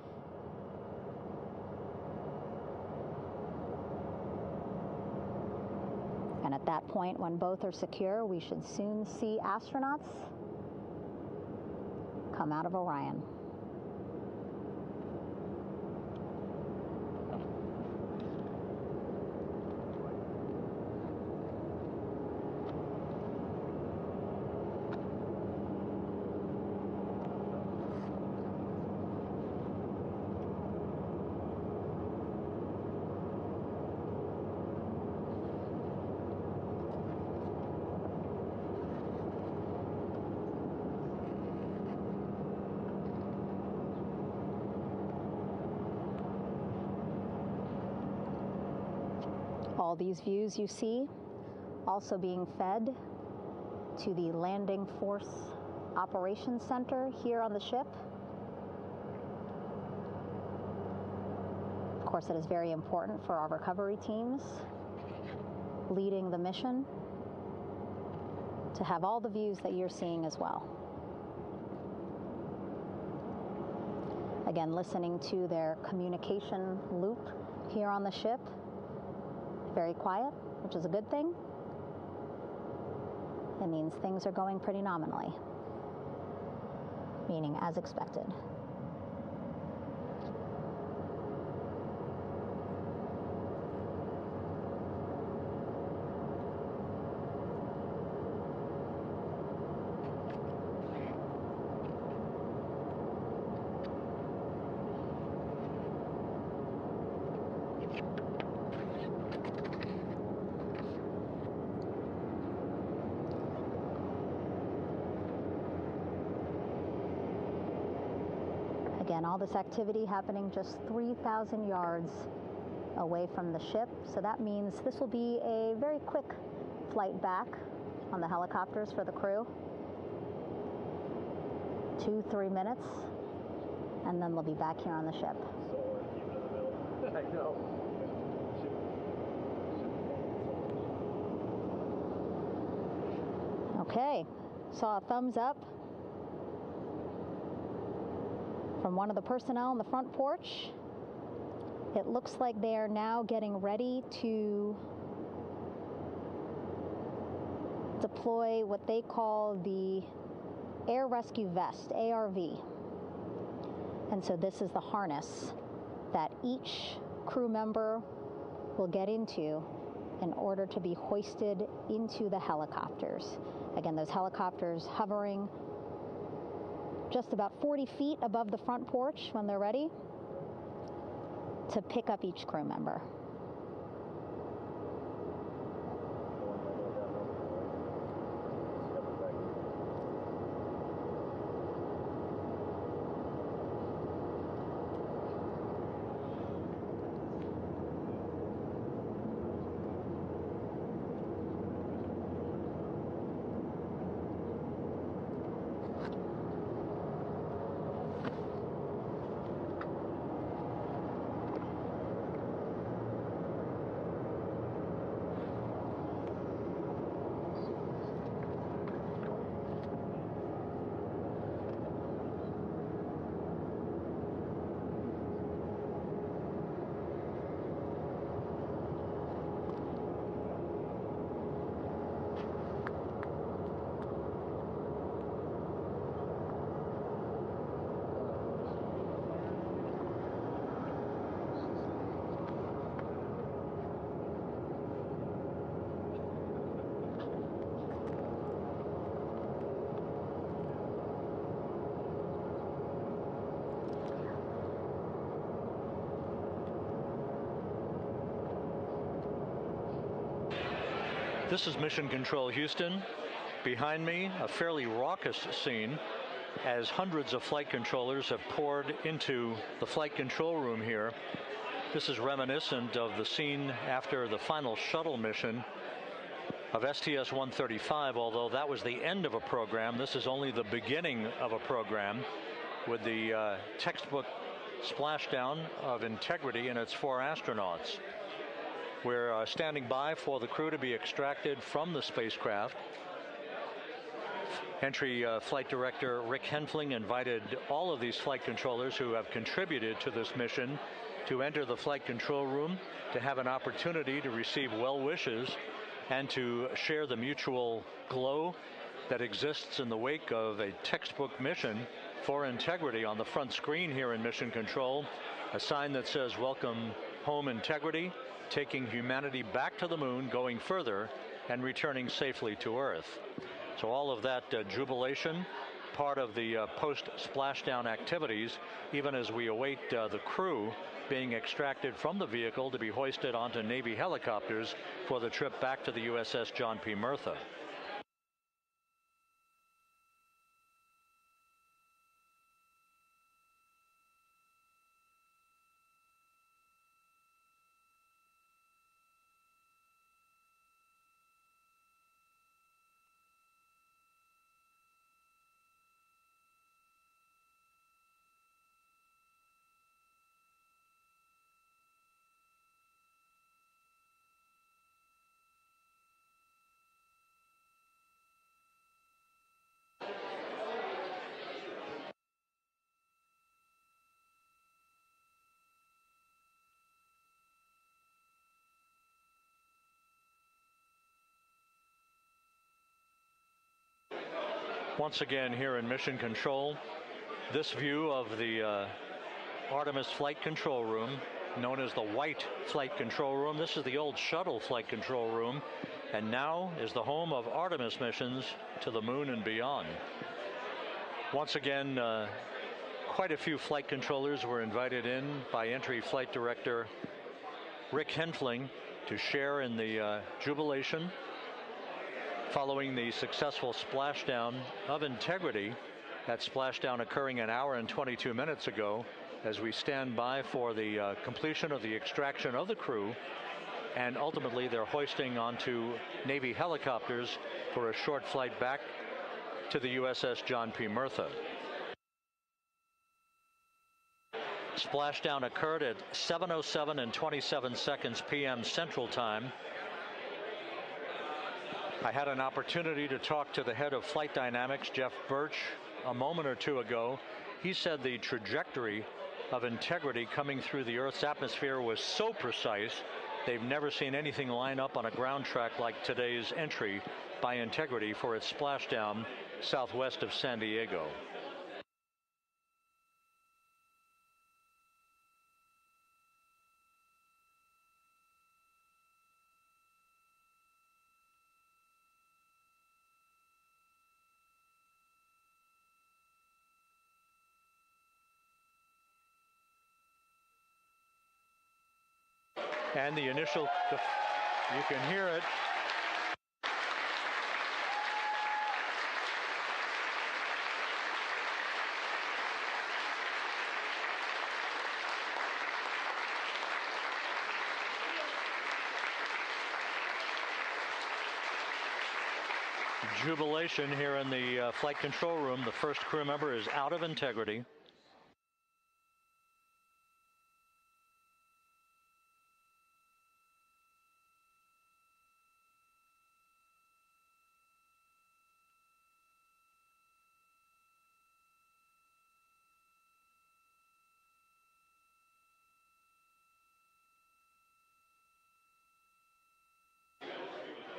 And at that point, when both are secure, we should soon see astronauts come out of Orion. All these views you see also being fed to the Landing Force Operations Center here on the ship. Of course, it is very important for our recovery teams leading the mission to have all the views that you're seeing as well. Again, listening to their communication loop here on the ship. Very quiet, which is a good thing. It means things are going pretty nominally, meaning as expected. Again, all this activity happening just 3,000 yards away from the ship. So that means this will be a very quick flight back on the helicopters for the crew. 2-3 minutes, and then they'll be back here on the ship. I know. Okay, saw a thumbs up from one of the personnel on the front porch. It looks like they are now getting ready to deploy what they call the Air Rescue Vest, ARV. And so this is the harness that each crew member will get into in order to be hoisted into the helicopters. Again, those helicopters hovering just about 40 feet above the front porch when they're ready to pick up each crew member. This is Mission Control Houston. Behind me, a fairly raucous scene as hundreds of flight controllers have poured into the flight control room here. This is reminiscent of the scene after the final shuttle mission of STS-135, although that was the end of a program. This is only the beginning of a program with the textbook splashdown of Integrity and its 4 astronauts. We're standing by for the crew to be extracted from the spacecraft. Entry Flight Director Rick Henfling invited all of these flight controllers who have contributed to this mission to enter the flight control room to have an opportunity to receive well wishes and to share the mutual glow that exists in the wake of a textbook mission for Integrity. On the front screen here in Mission Control, a sign that says "Welcome Home, Integrity," taking humanity back to the moon, going further, and returning safely to Earth. So all of that jubilation, part of the post-splashdown activities, even as we await the crew being extracted from the vehicle to be hoisted onto Navy helicopters for the trip back to the USS John P. Murtha. Once again here in Mission Control, this view of the Artemis Flight Control Room, known as the White Flight Control Room. This is the old shuttle flight control room, and now is the home of Artemis missions to the moon and beyond. Once again, quite a few flight controllers were invited in by Entry Flight Director Rick Henfling to share in the jubilation following the successful splashdown of Integrity. That splashdown occurring an hour and 22 minutes ago, as we stand by for the completion of the extraction of the crew, and ultimately they're hoisting onto Navy helicopters for a short flight back to the USS John P. Murtha. Splashdown occurred at 7:07 and 27 seconds p.m. Central Time. I had an opportunity to talk to the head of flight dynamics, Jeff Birch, a moment or two ago. He said the trajectory of Integrity coming through the Earth's atmosphere was so precise, they've never seen anything line up on a ground track like today's entry by Integrity for its splashdown southwest of San Diego. And the initial, you can hear it. Jubilation here in the flight control room. The first crew member is out of Integrity.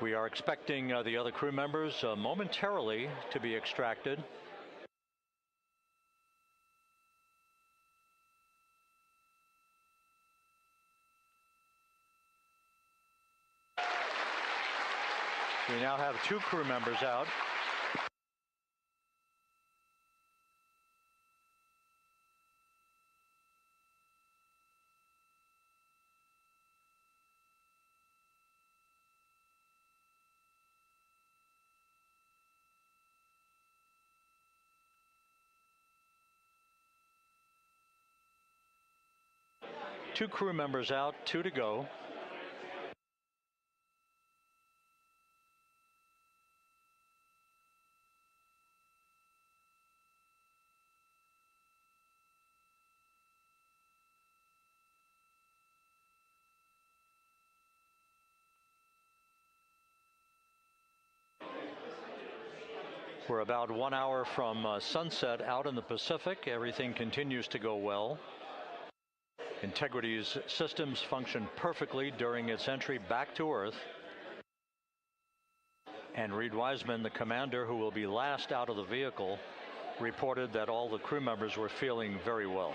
We are expecting the other crew members momentarily to be extracted. We now have 2 crew members out. Two crew members out, 2 to go. We're about 1 hour from sunset out in the Pacific. Everything continues to go well. Integrity's systems function perfectly during its entry back to Earth. And Reed Wiseman, the commander who will be last out of the vehicle, reported that all the crew members were feeling very well.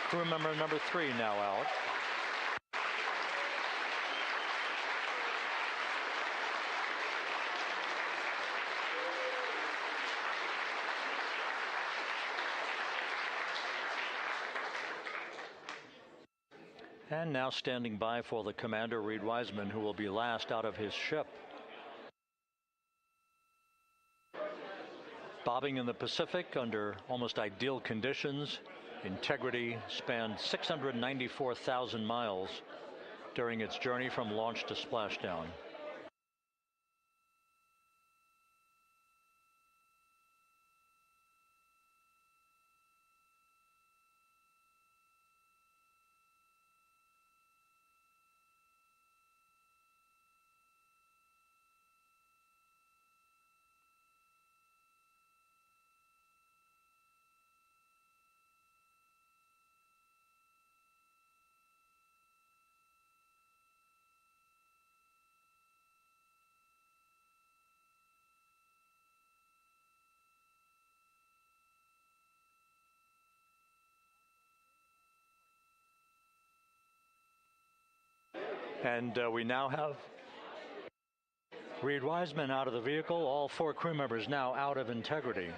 Crew member number 3 now out. And now standing by for the commander, Reed Wiseman, who will be last out of his ship. Bobbing in the Pacific under almost ideal conditions, Integrity spanned 694,000 miles during its journey from launch to splashdown. And we now have Reed Wiseman out of the vehicle, all 4 crew members now out of Integrity.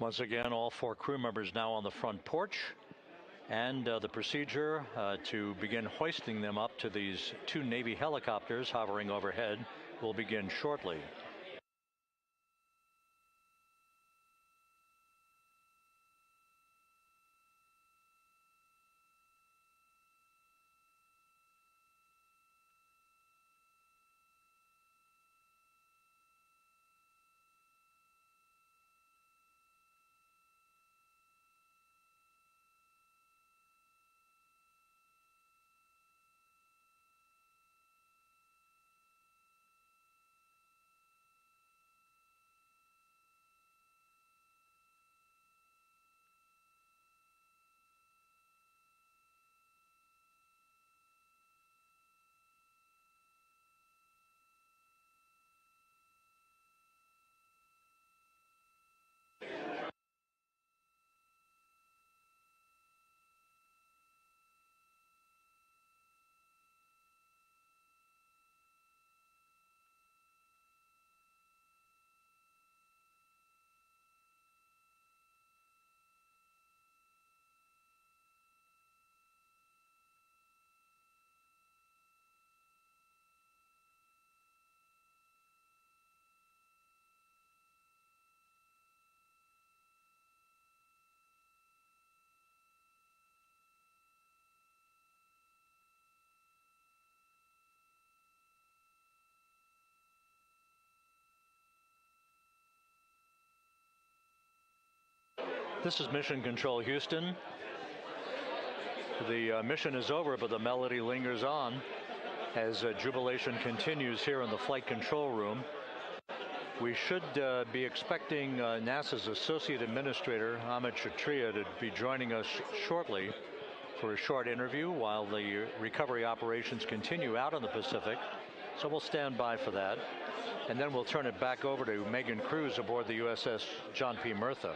Once again, all 4 crew members now on the front porch, and the procedure to begin hoisting them up to these 2 Navy helicopters hovering overhead will begin shortly. This is Mission Control Houston. The mission is over, but the melody lingers on as jubilation continues here in the flight control room. We should be expecting NASA's Associate Administrator, Amit Kshatriya, to be joining us shortly for a short interview while the recovery operations continue out in the Pacific. So we'll stand by for that. And then we'll turn it back over to Megan Cruz aboard the USS John P. Murtha.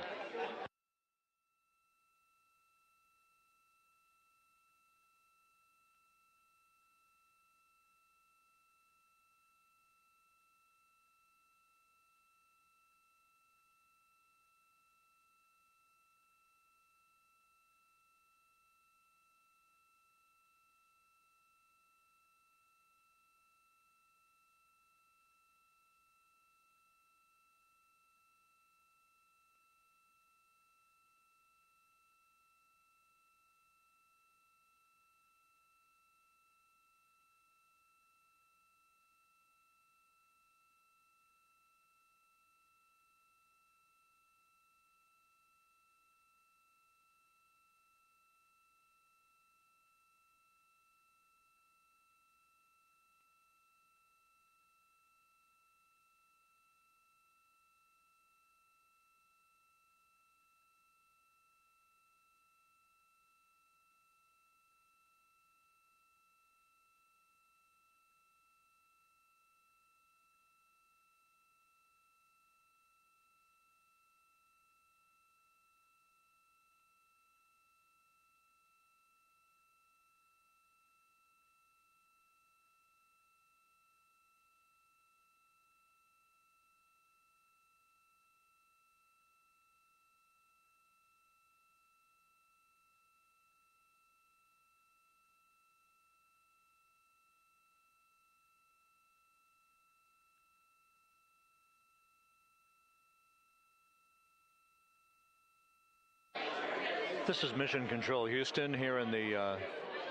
This is Mission Control Houston here in the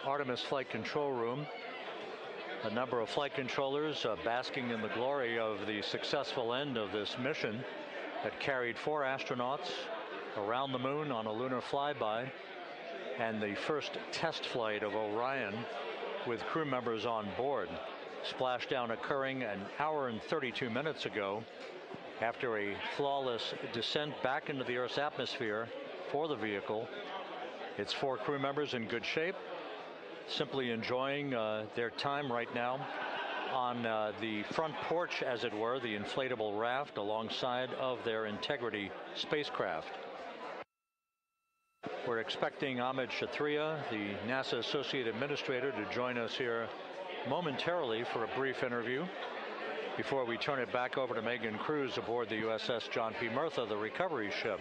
Artemis flight control room. A number of flight controllers basking in the glory of the successful end of this mission that carried 4 astronauts around the moon on a lunar flyby, and the first test flight of Orion with crew members on board. Splashdown occurring an hour and 32 minutes ago after a flawless descent back into the Earth's atmosphere for the vehicle. Its 4 crew members in good shape, simply enjoying their time right now on the front porch, as it were, the inflatable raft alongside of their Integrity spacecraft. We're expecting Amit Kshatriya, the NASA Associate Administrator, to join us here momentarily for a brief interview before we turn it back over to Megan Cruz aboard the USS John P. Murtha, the recovery ship.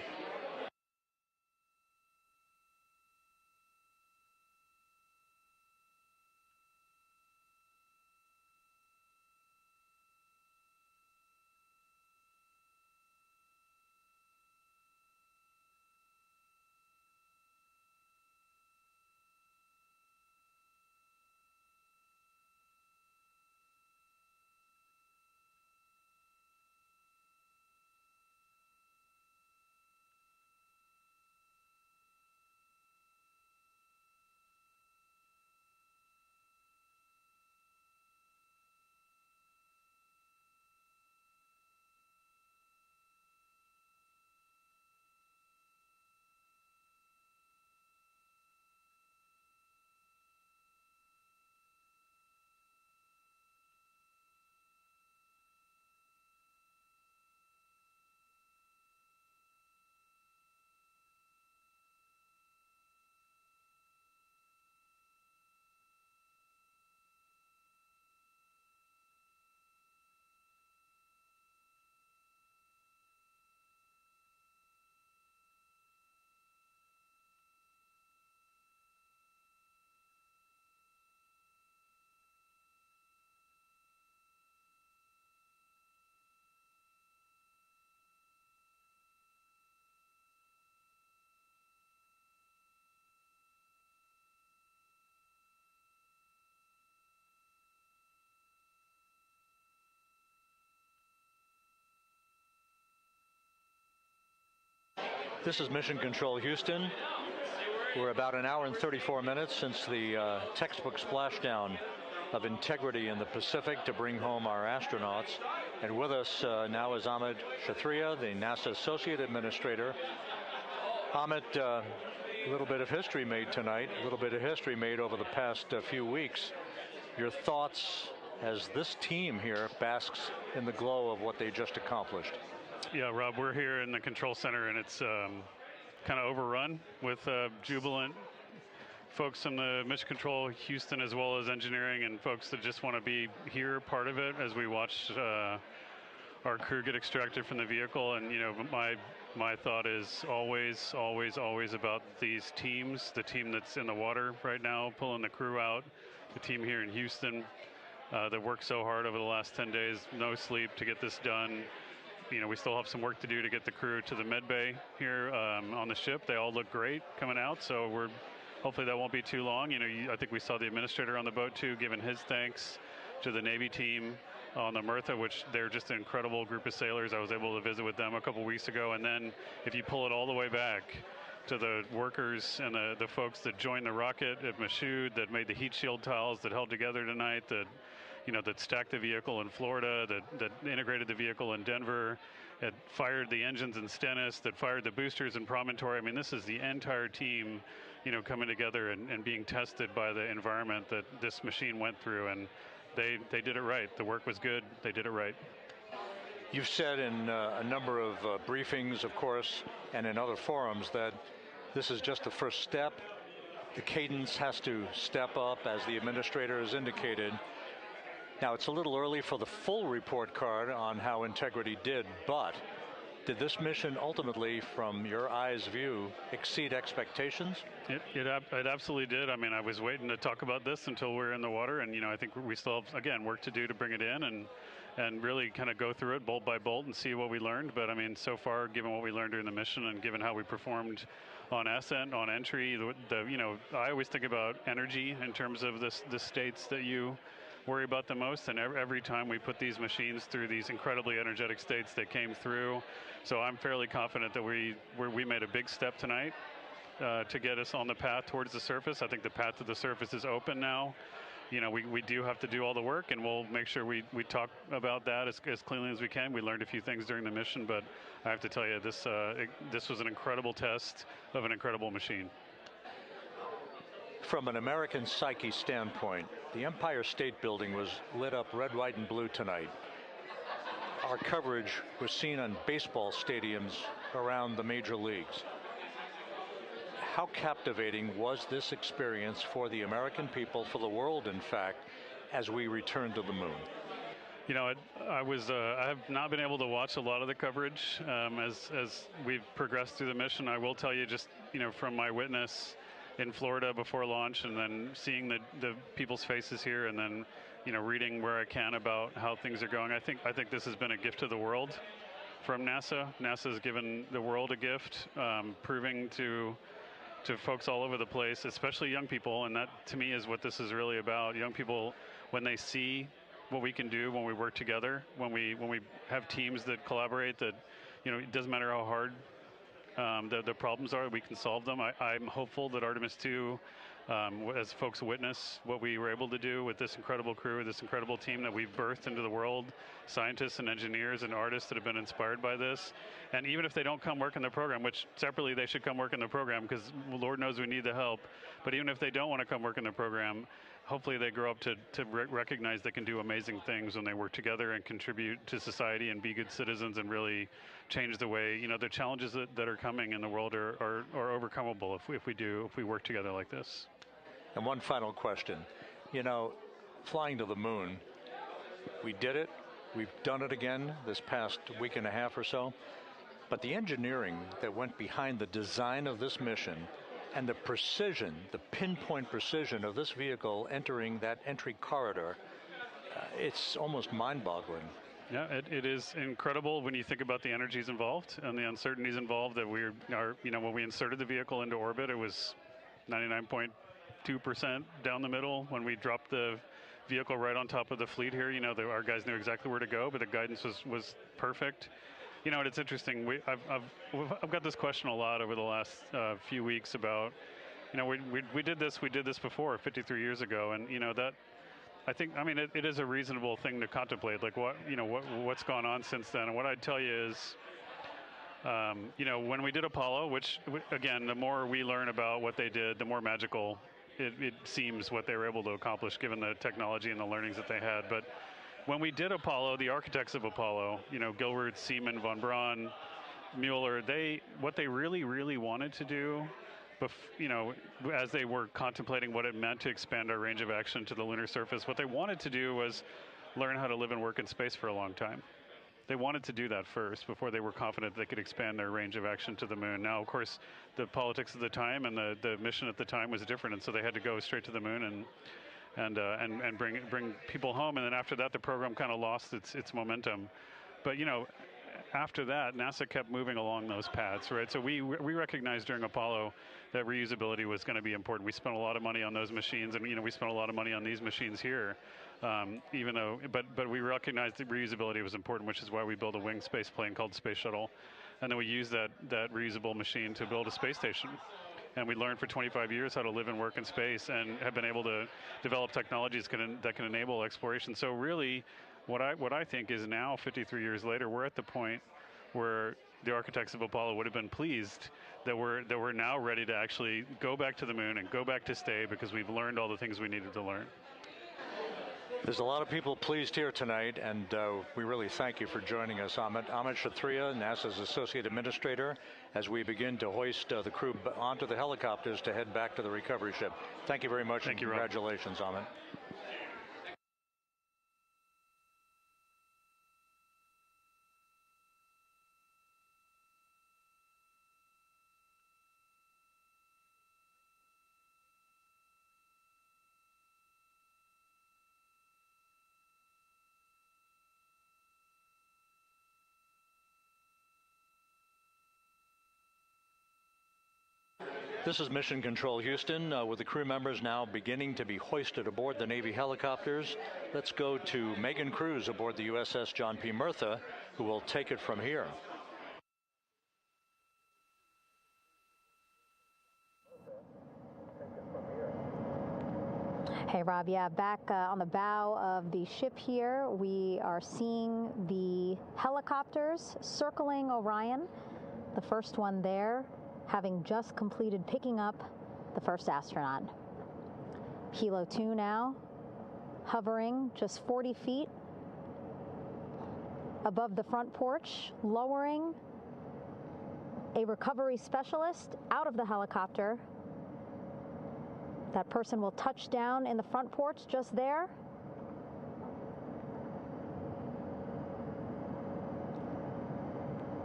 This is Mission Control Houston. We're about an hour and 34 minutes since the textbook splashdown of integrity in the Pacific to bring home our astronauts. And with us now is Amit Kshatriya, the NASA Associate Administrator. Amit, a little bit of history made tonight, a little bit of history made over the past few weeks. Your thoughts as this team here basks in the glow of what they just accomplished? Yeah, Rob, we're here in the control center, and it's kind of overrun with jubilant folks in the Mission Control Houston, as well as engineering, and folks that just want to be here, part of it, as we watch our crew get extracted from the vehicle. And you know, my thought is always about these teams, the team that's in the water right now pulling the crew out, the team here in Houston that worked so hard over the last 10 days, no sleep to get this done. You know, we still have some work to do to get the crew to the med bay here on the ship. They all look great coming out, so hopefully that won't be too long. You know, I think we saw the administrator on the boat too, giving his thanks to the Navy team on the Mirtha, which they're just an incredible group of sailors. I was able to visit with them a couple weeks ago. And then if you pull it all the way back to the workers and the folks that joined the rocket at Michoud, that made the heat shield tiles that held together tonight, that stacked the vehicle in Florida, that integrated the vehicle in Denver, that fired the engines in Stennis, that fired the boosters in Promontory. I mean, this is the entire team, coming together and being tested by the environment that this machine went through, and they did it right. The work was good. They did it right. You've said in a number of briefings, of course, and in other forums that this is just the first step. The cadence has to step up, as the administrator has indicated. Now, it's a little early for the full report card on how Integrity did, but did this mission ultimately, from your eyes view, exceed expectations? It absolutely did. I mean, I was waiting to talk about this until we're in the water, and I think we still have, again, work to do to bring it in and really kind of go through it bolt by bolt and see what we learned. But I mean, so far, given what we learned during the mission and given how we performed on ascent, on entry, I always think about energy in terms of the states that you worry about the most, and every time we put these machines through these incredibly energetic states, they came through. So I'm fairly confident that we made a big step tonight to get us on the path towards the surface. I think the path to the surface is open now. We do have to do all the work, and we'll make sure we talk about that as cleanly as we can. We learned a few things during the mission, but I have to tell you, this was an incredible test of an incredible machine. From an American psyche standpoint, the Empire State Building was lit up red, white, and blue tonight. Our coverage was seen on baseball stadiums around the major leagues. How captivating was this experience for the American people, for the world, in fact, as we returned to the moon? I have not been able to watch a lot of the coverage as we've progressed through the mission. I will tell you, just from my witness in Florida before launch, and then seeing the people's faces here, and then reading where I can about how things are going. I think this has been a gift to the world from NASA. NASA has given the world a gift, proving to folks all over the place, especially young people, and that to me is what this is really about. Young people, when they see what we can do when we work together, when we have teams that collaborate, that it doesn't matter how hard the problems are, we can solve them. I'm hopeful that Artemis 2, as folks witness what we were able to do with this incredible crew, this incredible team that we've birthed into the world, scientists and engineers and artists that have been inspired by this. And even if they don't come work in the program, which separately they should come work in the program, because Lord knows we need the help, but even if they don't want to come work in the program, hopefully they grow up to recognize they can do amazing things when they work together and contribute to society and be good citizens and really change the way, the challenges that are coming in the world are overcomable if we work together like this. And one final question. Flying to the moon, we did it. We've done it again this past week and a half or so. But the engineering that went behind the design of this mission and the precision, the pinpoint precision of this vehicle entering that entry corridor, it's almost mind-boggling. Yeah, it is incredible when you think about the energies involved and the uncertainties involved. That when we inserted the vehicle into orbit, it was 99.2% down the middle. When we dropped the vehicle right on top of the fleet here, our guys knew exactly where to go, but the guidance was perfect. You know, it's interesting. I've got this question a lot over the last few weeks about, you know, we did this before 53 years ago, and you know that. I think, I mean, it is a reasonable thing to contemplate, like what's gone on since then. And what I'd tell you is, you know, when we did Apollo, which again, the more we learn about what they did, the more magical it seems what they were able to accomplish given the technology and the learnings that they had. But when we did Apollo, the architects of Apollo, you know, Gilbert, Seaman, von Braun, Mueller, what they really wanted to do, you know, as they were contemplating what it meant to expand our range of action to the lunar surface, what they wanted to do was learn how to live and work in space for a long time. They wanted to do that first before they were confident they could expand their range of action to the moon. Now, of course, the politics of the time and the mission at the time was different, and so they had to go straight to the moon and bring people home. And then after that, the program kind of lost its momentum. But you know, after that, NASA kept moving along those paths, right? So we recognized during Apollo that reusability was going to be important. We spent a lot of money on those machines, and you know, we spent a lot of money on these machines here. Even though, but we recognized that reusability was important, which is why we built a winged space plane called Space Shuttle, and then we used that reusable machine to build a space station. And we learned for 25 years how to live and work in space, and have been able to develop technologies that can enable exploration. So really, what I think is now, 53 years later, we're at the point where the architects of Apollo would have been pleased that we're now ready to actually go back to the moon and go back to stay, because we've learned all the things we needed to learn. There's a lot of people pleased here tonight, and we really thank you for joining us. Amit Kshatriya, NASA's Associate Administrator, as we begin to hoist the crew onto the helicopters to head back to the recovery ship. Thank you very much. Thank you, Rob. Congratulations, Amit. This is Mission Control Houston, with the crew members now beginning to be hoisted aboard the Navy helicopters. Let's go to Megan Cruz aboard the USS John P. Murtha, who will take it from here. Hey, Rob. Yeah, back on the bow of the ship here, we are seeing the helicopters circling Orion. The first one there, having just completed picking up the first astronaut. Helo 2 now, hovering just 40 feet above the front porch, lowering a recovery specialist out of the helicopter. That person will touch down in the front porch just there.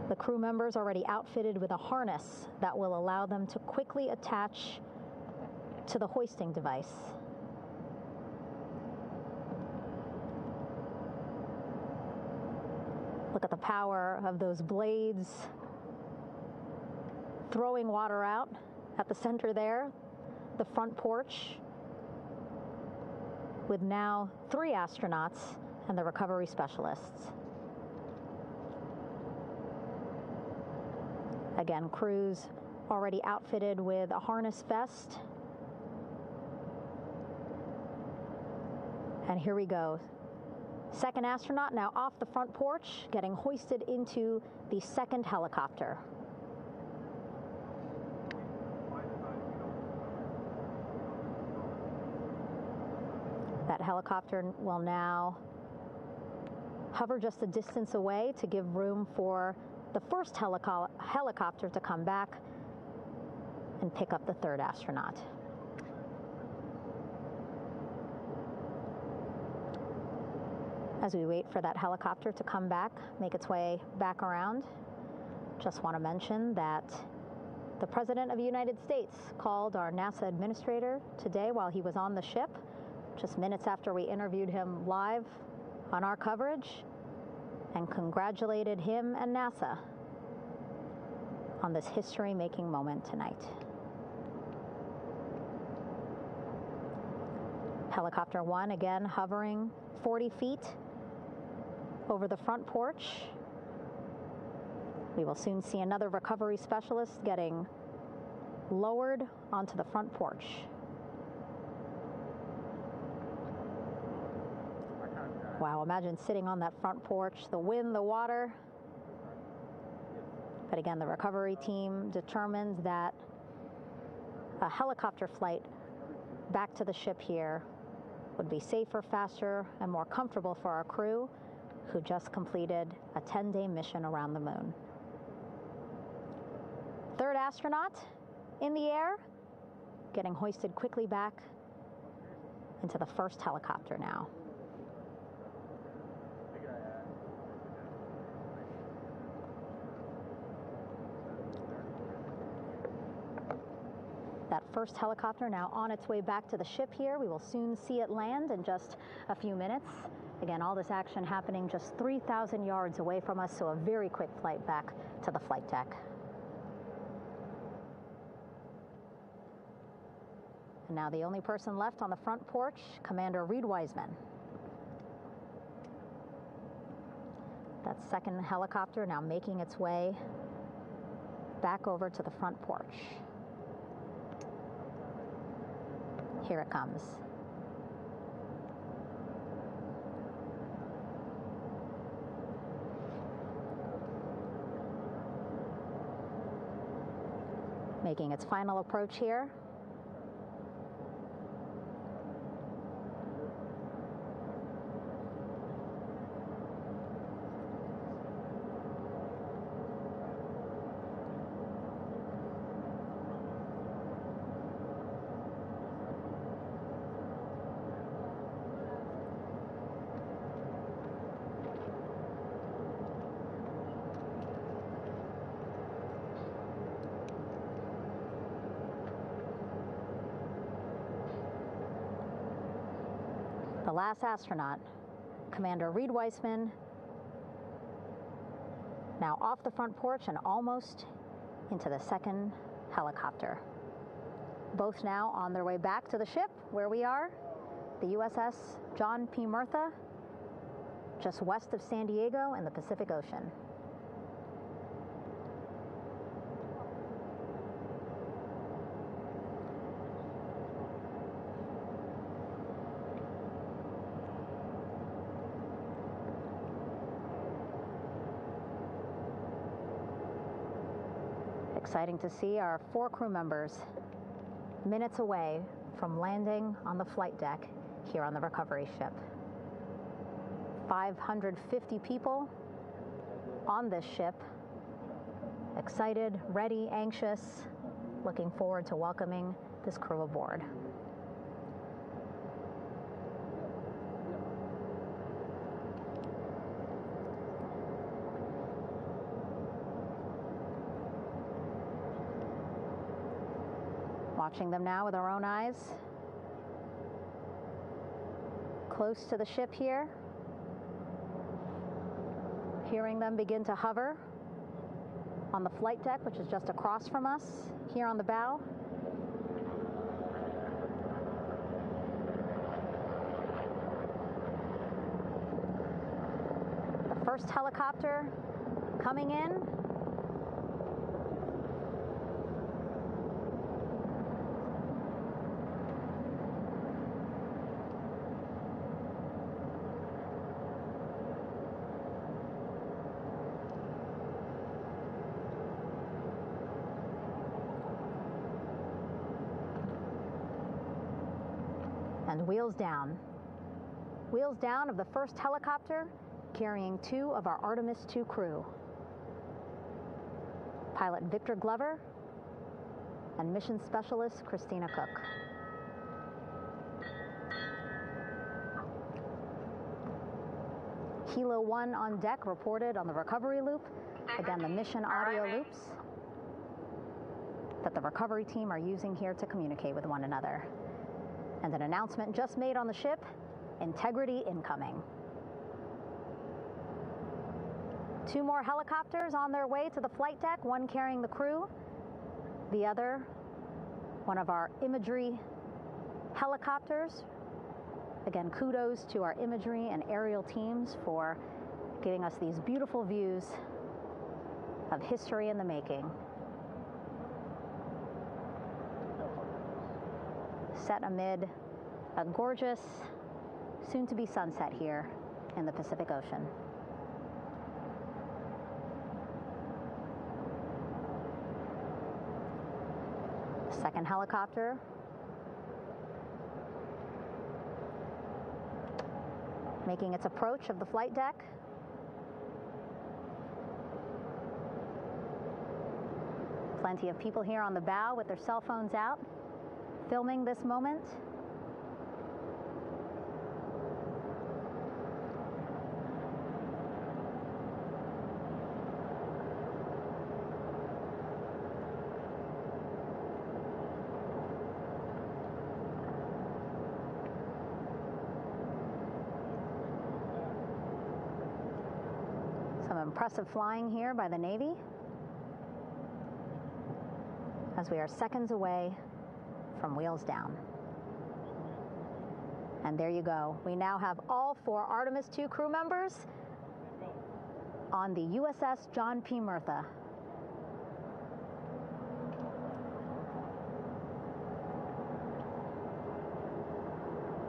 The crew members already outfitted with a harness that will allow them to quickly attach to the hoisting device. Look at the power of those blades throwing water out at the center there, the front porch, with now 3 astronauts and the recovery specialists. Again, crews already outfitted with a harness vest. And here we go. Second astronaut now off the front porch, getting hoisted into the second helicopter. That helicopter will now hover just a distance away to give room for the first helicopter to come back and pick up the third astronaut. As we wait for that helicopter to come back, make its way back around, just want to mention that the President of the United States called our NASA administrator today while he was on the ship, just minutes after we interviewed him live on our coverage, and congratulated him and NASA on this history-making moment tonight. Helicopter 1 again hovering 40 feet over the front porch. We will soon see another recovery specialist getting lowered onto the front porch. Wow, imagine sitting on that front porch, the wind, the water. But again, the recovery team determined that a helicopter flight back to the ship here would be safer, faster, and more comfortable for our crew who just completed a 10-day mission around the moon. Third astronaut in the air, getting hoisted quickly back into the first helicopter now. That first helicopter now on its way back to the ship here. We will soon see it land in just a few minutes. Again, all this action happening just 3,000 yards away from us, so a very quick flight back to the flight deck. And now the only person left on the front porch, Commander Reed Wiseman. That second helicopter now making its way back over to the front porch. Here it comes. Making its final approach here. The last astronaut, Commander Reed Wiseman, now off the front porch and almost into the second helicopter. Both now on their way back to the ship where we are, the USS John P. Murtha, just west of San Diego in the Pacific Ocean. Exciting to see our 4 crew members minutes away from landing on the flight deck here on the recovery ship. 550 people on this ship, excited, ready, anxious, looking forward to welcoming this crew aboard. Watching them now with our own eyes. Close to the ship here. Hearing them begin to hover on the flight deck, which is just across from us, here on the bow. The first helicopter coming in. And wheels down. Wheels down of the first helicopter carrying 2 of our Artemis II crew. Pilot Victor Glover and mission specialist Christina Cook. Kilo 1 on deck reported on the recovery loop. Again, the mission audio loops that the recovery team are using here to communicate with one another. And an announcement just made on the ship, integrity incoming. 2 more helicopters on their way to the flight deck, one carrying the crew, the other, one of our imagery helicopters. Again, kudos to our imagery and aerial teams for giving us these beautiful views of history in the making. Set amid a gorgeous, soon-to-be sunset here in the Pacific Ocean. Second helicopter making its approach of the flight deck. Plenty of people here on the bow with their cell phones out, filming this moment. Some impressive flying here by the Navy, as we are seconds away from wheels down. And there you go. We now have all 4 Artemis II crew members on the USS John P. Murtha.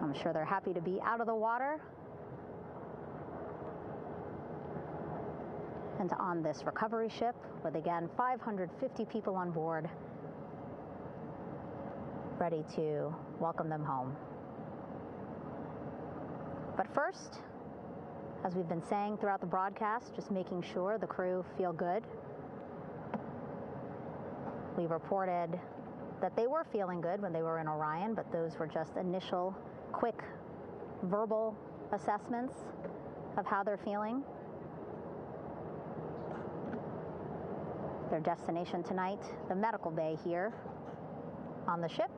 I'm sure they're happy to be out of the water and on this recovery ship with, again, 550 people on board, ready to welcome them home. But first, as we've been saying throughout the broadcast, just making sure the crew feel good. We reported that they were feeling good when they were in Orion, but those were just initial, quick, verbal assessments of how they're feeling. Their destination tonight, the medical bay here on the ship,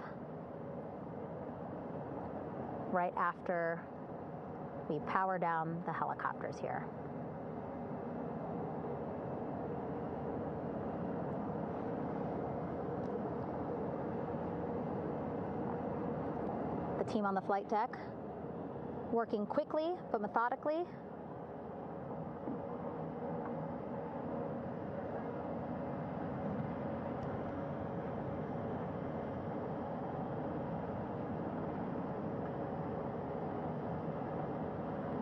right after we power down the helicopters here. The team on the flight deck working quickly but methodically.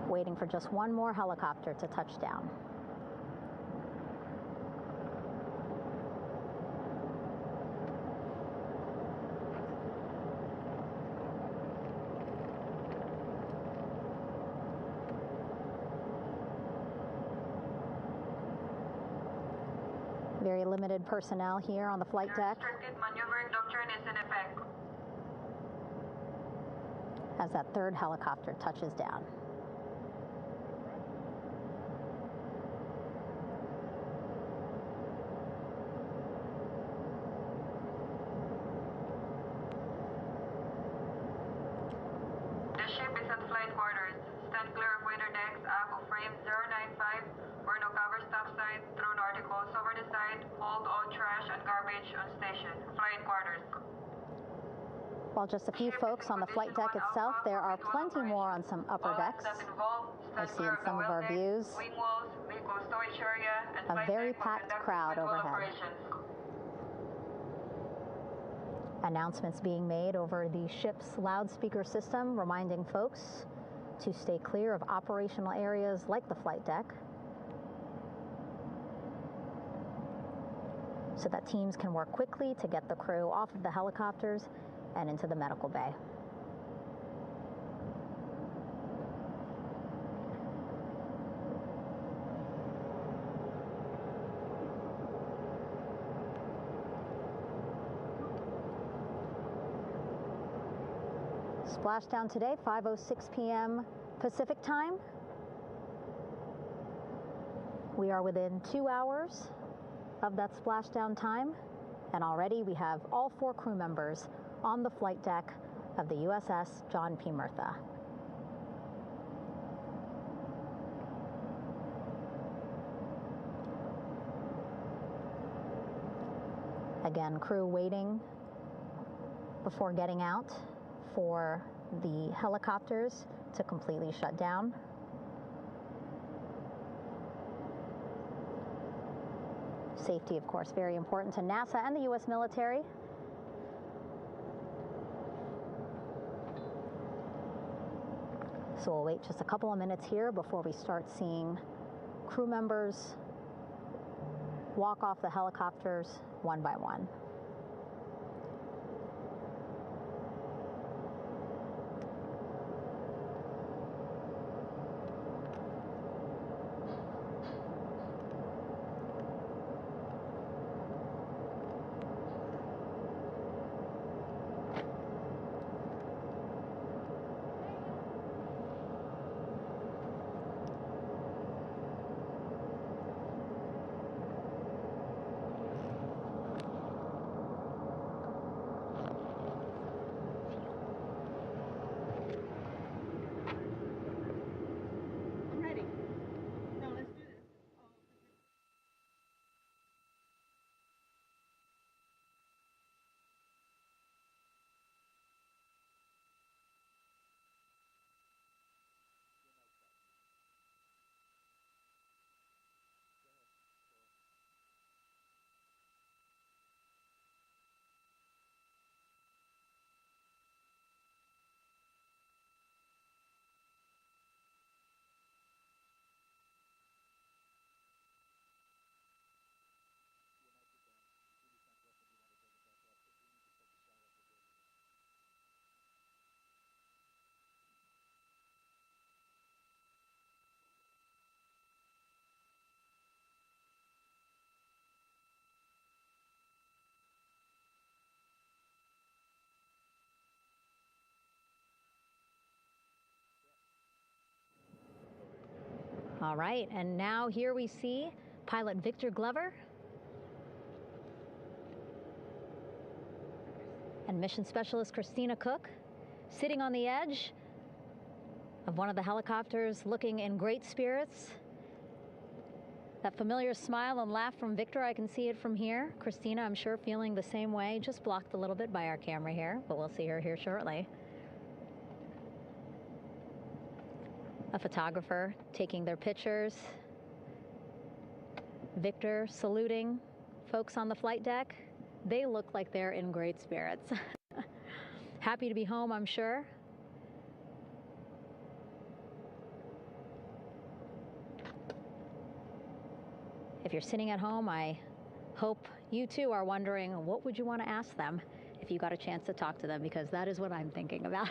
Waiting for just one more helicopter to touch down. Very limited personnel here on the flight deck. Restricted maneuvering doctrine is in effect. As that third helicopter touches down. The ship is at flight quarters. Stand clear of waiter decks, aft of frame 095, where no cover stop side, thrown articles over the side, hold all trash and garbage on station. Flight quarters. While just a few folks on the flight deck itself, there are plenty more on some upper decks. I see in some of our views a very packed crowd overhead. Announcements being made over the ship's loudspeaker system, reminding folks to stay clear of operational areas like the flight deck, so that teams can work quickly to get the crew off of the helicopters and into the medical bay. Splashdown today, 5:06 p.m. Pacific time. We are within 2 hours of that splashdown time, and already we have all 4 crew members on the flight deck of the USS John P. Murtha. Again, crew waiting before getting out for the helicopters to completely shut down. Safety, of course, very important to NASA and the U.S. military. So we'll wait just a couple of minutes here before we start seeing crew members walk off the helicopters one by one. All right, and now here we see pilot Victor Glover and mission specialist Christina Cook sitting on the edge of one of the helicopters, looking in great spirits. That familiar smile and laugh from Victor, I can see it from here. Christina, I'm sure, feeling the same way, just blocked a little bit by our camera here, but we'll see her here shortly. A photographer taking their pictures. Victor saluting folks on the flight deck. They look like they're in great spirits. Happy to be home, I'm sure. If you're sitting at home, I hope you too are wondering, what would you want to ask them if you got a chance to talk to them? Because that is what I'm thinking about.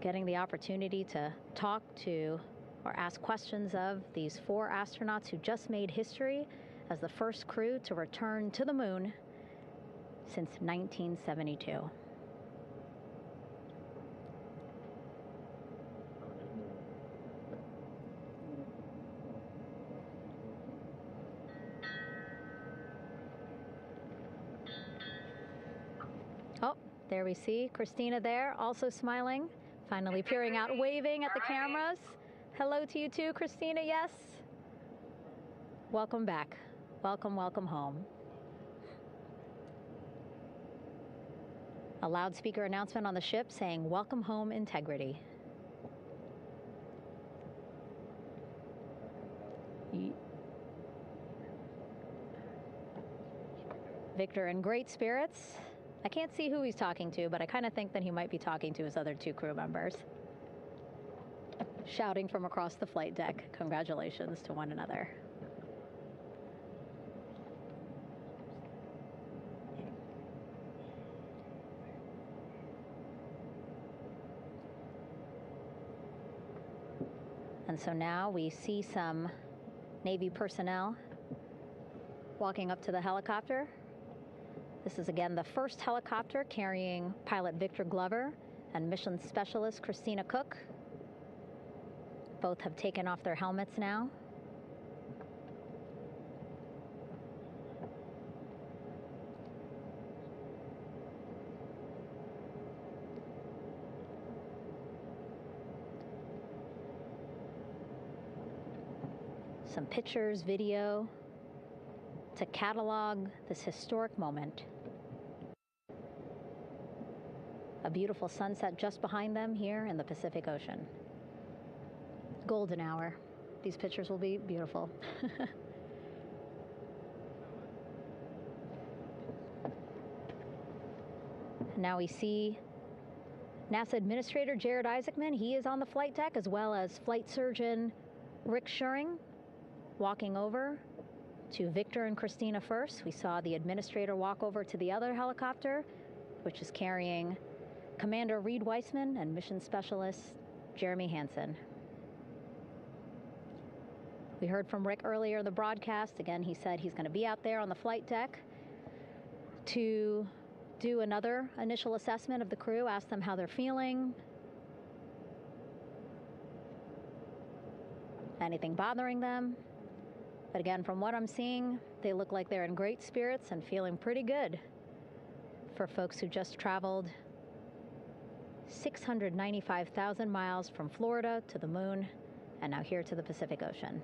Getting the opportunity to talk to or ask questions of these 4 astronauts who just made history as the first crew to return to the moon since 1972. Oh, there we see Christina there, also smiling. Finally peering out, waving at the cameras. Hello to you too, Christina, yes? Welcome back. Welcome, welcome home. A loudspeaker announcement on the ship saying, "Welcome home, Integrity." Victor in great spirits. I can't see who he's talking to, but I kind of think that he might be talking to his other 2 crew members. Shouting from across the flight deck, congratulations to one another. And so now we see some Navy personnel walking up to the helicopter. This is again the first helicopter carrying pilot Victor Glover and mission specialist Christina Cook. Both have taken off their helmets now. Some pictures, video to catalog this historic moment. A beautiful sunset just behind them here in the Pacific Ocean. Golden hour. These pictures will be beautiful. Now we see NASA Administrator Jared Isaacman. He is on the flight deck, as well as Flight Surgeon Rick Schuring walking over to Victor and Christina first. We saw the administrator walk over to the other helicopter, which is carrying Commander Reed Weissman and Mission Specialist Jeremy Hansen. We heard from Rick earlier in the broadcast. Again, he said he's going to be out there on the flight deck to do another initial assessment of the crew, ask them how they're feeling, anything bothering them. But again, from what I'm seeing, they look like they're in great spirits and feeling pretty good for folks who just traveled 695,000 miles from Florida to the moon and now here to the Pacific Ocean.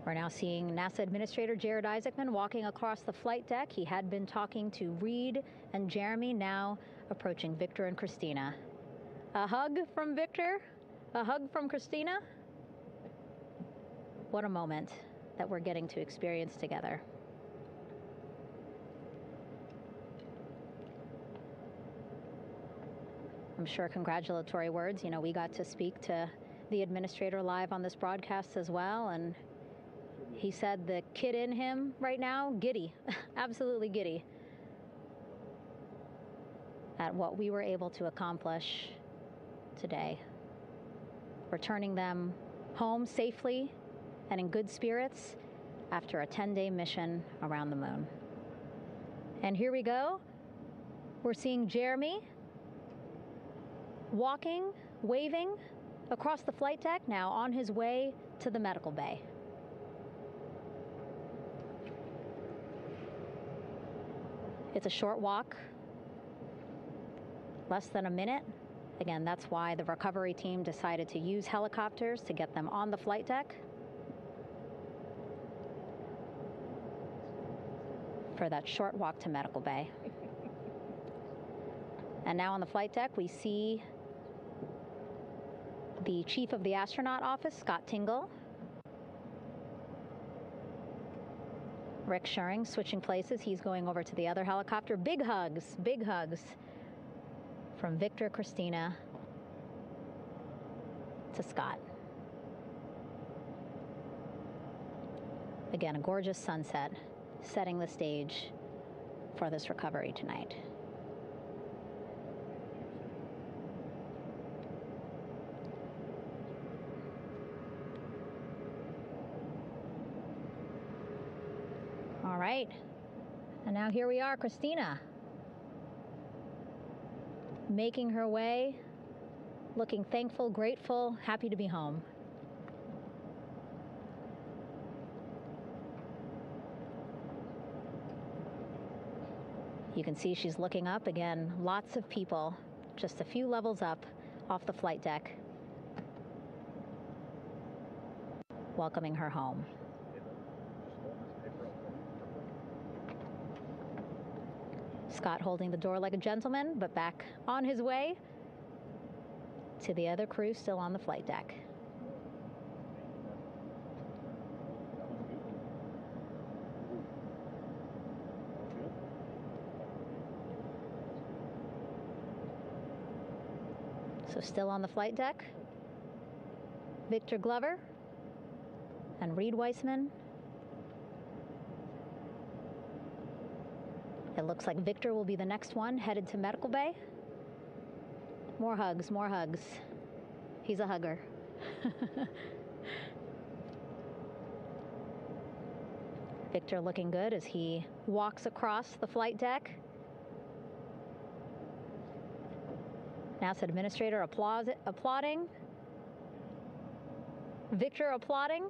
We're now seeing NASA Administrator Jared Isaacman walking across the flight deck. He had been talking to Reed and Jeremy, now approaching Victor and Christina. A hug from Victor, a hug from Christina. What a moment that we're getting to experience together. I'm sure congratulatory words. You know, we got to speak to the administrator live on this broadcast as well, and he said the kid in him right now, giddy, absolutely giddy at what we were able to accomplish today. Returning them home safely and in good spirits after a 10-day mission around the moon. And here we go. We're seeing Jeremy walking, waving across the flight deck, now on his way to the medical bay. It's a short walk, less than a minute. Again, that's why the recovery team decided to use helicopters to get them on the flight deck for that short walk to medical bay. And now on the flight deck, we see the chief of the astronaut office, Scott Tingle. Rick Schuring switching places. He's going over to the other helicopter. Big hugs from Victor, Christina to Scott. Again, a gorgeous sunset setting the stage for this recovery tonight. All right, and now here we are, Christina, making her way, looking thankful, grateful, happy to be home. You can see she's looking up. Again, lots of people, just a few levels up off the flight deck, welcoming her home. Scott holding the door like a gentleman, but back on his way to the other crew still on the flight deck. So still on the flight deck, Victor Glover and Reed Weissman. It looks like Victor will be the next one headed to medical bay. More hugs, more hugs. He's a hugger. Victor looking good as he walks across the flight deck. NASA Administrator applauding. Victor applauding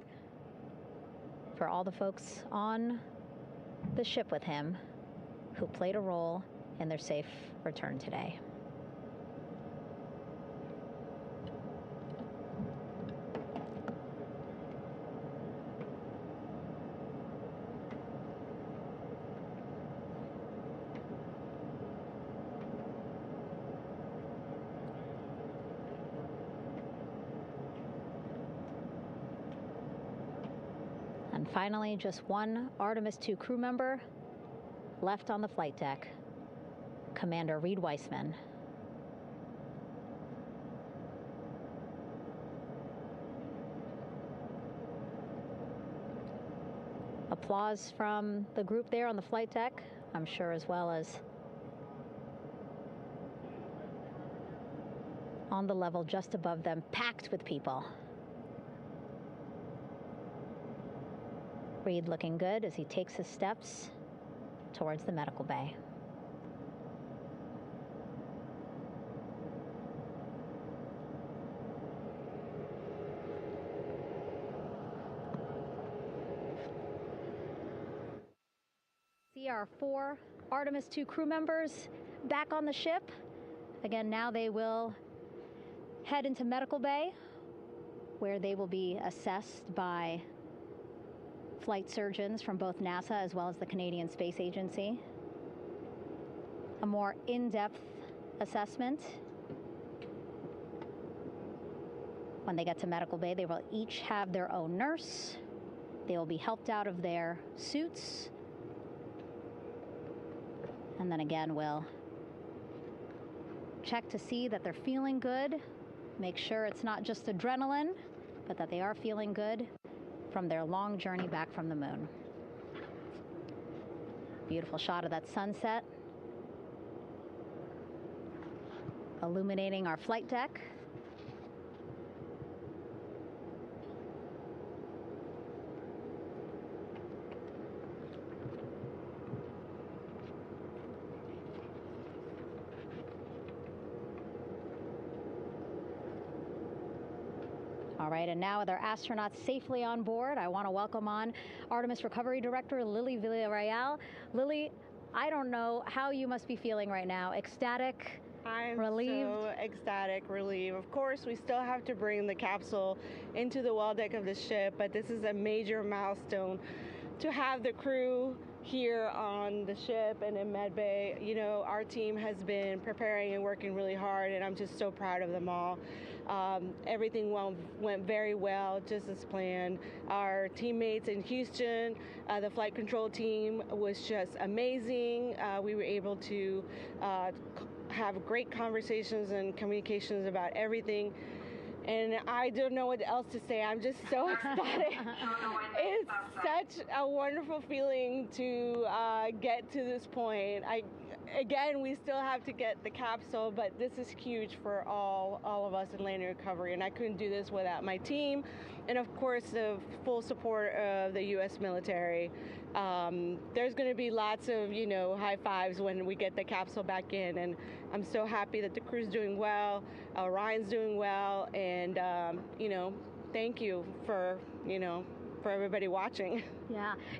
for all the folks on the ship with him who played a role in their safe return today. And finally, just one Artemis 2 crew member left on the flight deck, Commander Reed Weissman. Applause from the group there on the flight deck, I'm sure, as well as on the level just above them, packed with people. Reed looking good as he takes his steps towards the medical bay. See our 4 Artemis 2 crew members back on the ship. Again, now they will head into medical bay, where they will be assessed by flight surgeons from both NASA as well as the Canadian Space Agency. A more in-depth assessment. When they get to medical bay, they will each have their own nurse. They will be helped out of their suits. And then again, we'll check to see that they're feeling good. Make sure it's not just adrenaline, but that they are feeling good from their long journey back from the moon. Beautiful shot of that sunset, illuminating our flight deck. All right, and now with our astronauts safely on board, I want to welcome on Artemis Recovery Director Lily Villarreal. Lily, I don't know how you must be feeling right now. Ecstatic, relieved? So ecstatic, relieved. Of course, we still have to bring the capsule into the well deck of the ship, but this is a major milestone to have the crew here on the ship and in medbay. You know, our team has been preparing and working really hard, and I'm just so proud of them all. Everything went very well, just as planned. Our teammates in Houston, the flight control team was just amazing. We were able to have great conversations and communications about everything. And I don't know what else to say. I'm just so ecstatic. It's such a wonderful feeling to get to this point. Again, we still have to get the capsule, but this is huge for all of us in landing recovery. And I couldn't do this without my team, and of course the full support of the U.S. military. There's going to be lots of, high fives when we get the capsule back in, and I'm so happy that the crew's doing well, Ryan's doing well, and thank you for everybody watching.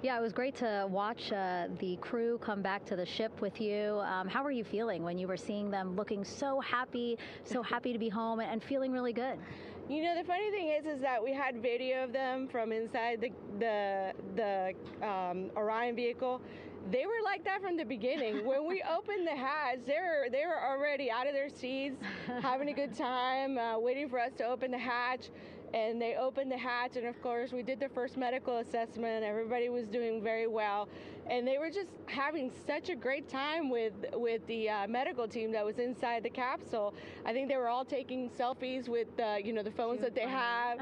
Yeah, it was great to watch the crew come back to the ship with you. How were you feeling when you were seeing them looking so happy to be home and feeling really good? The funny thing is that we had video of them from inside the Orion vehicle. They were like that from the beginning. When we opened the hatch, they were already out of their seats, having a good time, waiting for us to open the hatch. And they opened the hatch, and of course we did the first medical assessment. Everybody was doing very well, and they were just having such a great time with the medical team that was inside the capsule. I think they were all taking selfies with the phones that they have,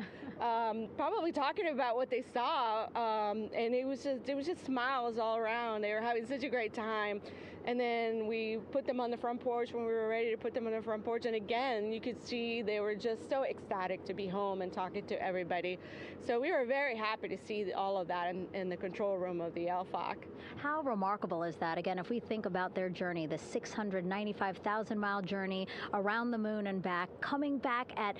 probably talking about what they saw, and it was just smiles all around. They were having such a great time. And then we put them on the front porch when we were ready to put them on the front porch. And again, you could see they were just so ecstatic to be home and talking to everybody. So we were very happy to see all of that in the control room of the LFOC. How remarkable is that? Again, if we think about their journey, the 695,000-mile journey around the moon and back, coming back at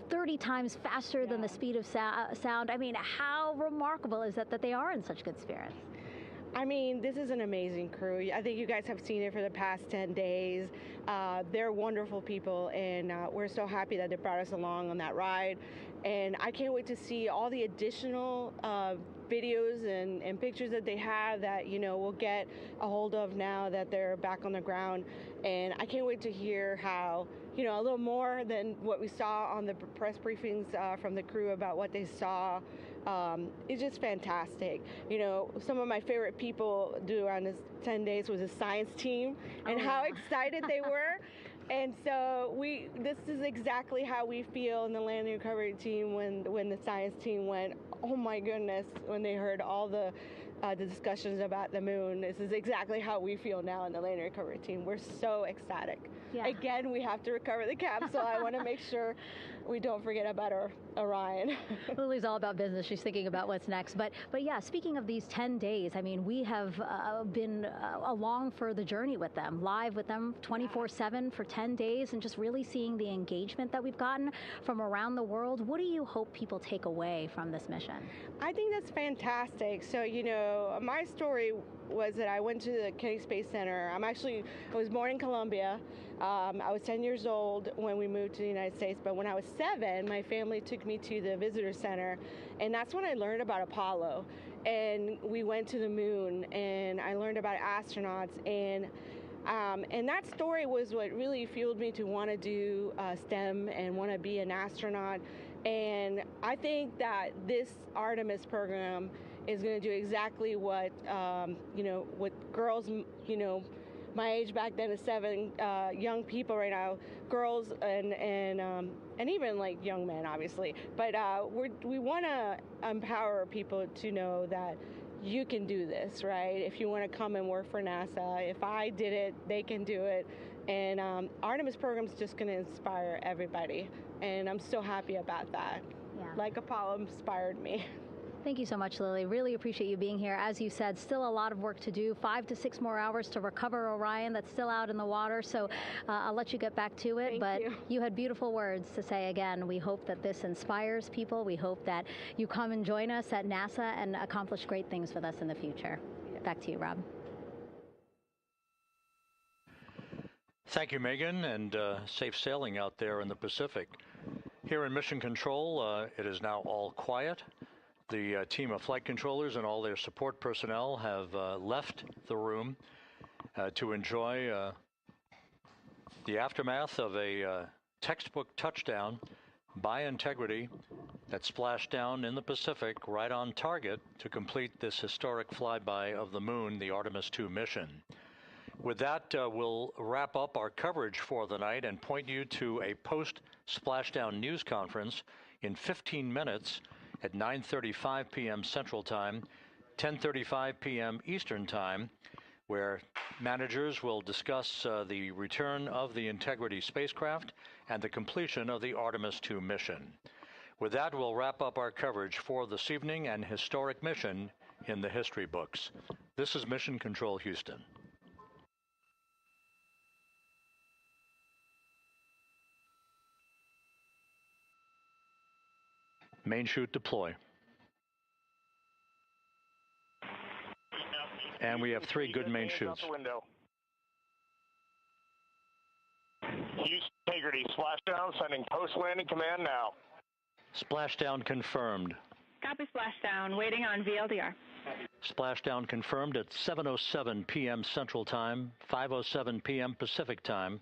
30 times faster than the speed of sound. I mean, how remarkable is that they are in such good spirits? I mean, this is an amazing crew. I think you guys have seen it for the past 10 days. They're wonderful people, and we're so happy that they brought us along on that ride. And I can't wait to see all the additional videos and pictures that they have that, we'll get a hold of now that they're back on the ground. And I can't wait to hear how, a little more than what we saw on the press briefings from the crew about what they saw It's just fantastic. You know, some of my favorite people around this 10 days was the science team and how excited they were. And so this is exactly how we feel in the landing recovery team when the science team went, oh my goodness, when they heard all the discussions about the moon. This is exactly how we feel now in the landing recovery team. We're so ecstatic. Yeah. Again, we have to recover the capsule. I want to make sure we don't forget about our Orion. Lily's all about business. She's thinking about what's next. But yeah, speaking of these 10 days, I mean, we have been along for the journey with them, live with them 24/7 for 10 days, and just really seeing the engagement that we've gotten from around the world. What do you hope people take away from this mission? I think that's fantastic. So, you know, my story was that I went to the Kennedy Space Center. I was born in Colombia. I was 10 years old when we moved to the United States, but when I was 7, my family took me to the visitor center, and that's when I learned about Apollo. And we went to the moon, and I learned about astronauts, and that story was what really fueled me to want to do STEM and want to be an astronaut. And I think that this Artemis program is going to do exactly what, what girls, my age back then is 7, young people right now, girls and even like young men, obviously. But we want to empower people to know that you can do this, right? If you want to come and work for NASA, if I did it, they can do it. And Artemis program is just going to inspire everybody. And I'm so happy about that. Yeah. Like Apollo inspired me. Thank you so much, Lily. Really appreciate you being here. As you said, still a lot of work to do. 5 to 6 more hours to recover Orion that's still out in the water. So I'll let you get back to it. But you had beautiful words to say again. We hope that this inspires people. We hope that you come and join us at NASA and accomplish great things with us in the future. Yeah. Back to you, Rob. Thank you, Megan, and safe sailing out there in the Pacific. Here in Mission Control, it is now all quiet. The team of flight controllers and all their support personnel have left the room to enjoy the aftermath of a textbook touchdown by Integrity that splashed down in the Pacific right on target to complete this historic flyby of the moon, the Artemis II mission. With that, we'll wrap up our coverage for the night and point you to a post-Splashdown news conference in 15 minutes at 9:35 p.m. Central Time, 10:35 p.m. Eastern Time, where managers will discuss the return of the Integrity spacecraft and the completion of the Artemis II mission. With that, we'll wrap up our coverage for this evening and historic mission in the history books. This is Mission Control Houston. Main chute deploy. And we have 3 good main chutes. Houston Integrity, splashdown, sending post-landing command now. Splashdown confirmed. Copy splashdown, waiting on VLDR. Splashdown confirmed at 7:07 p.m. Central Time, 5:07 p.m. Pacific Time.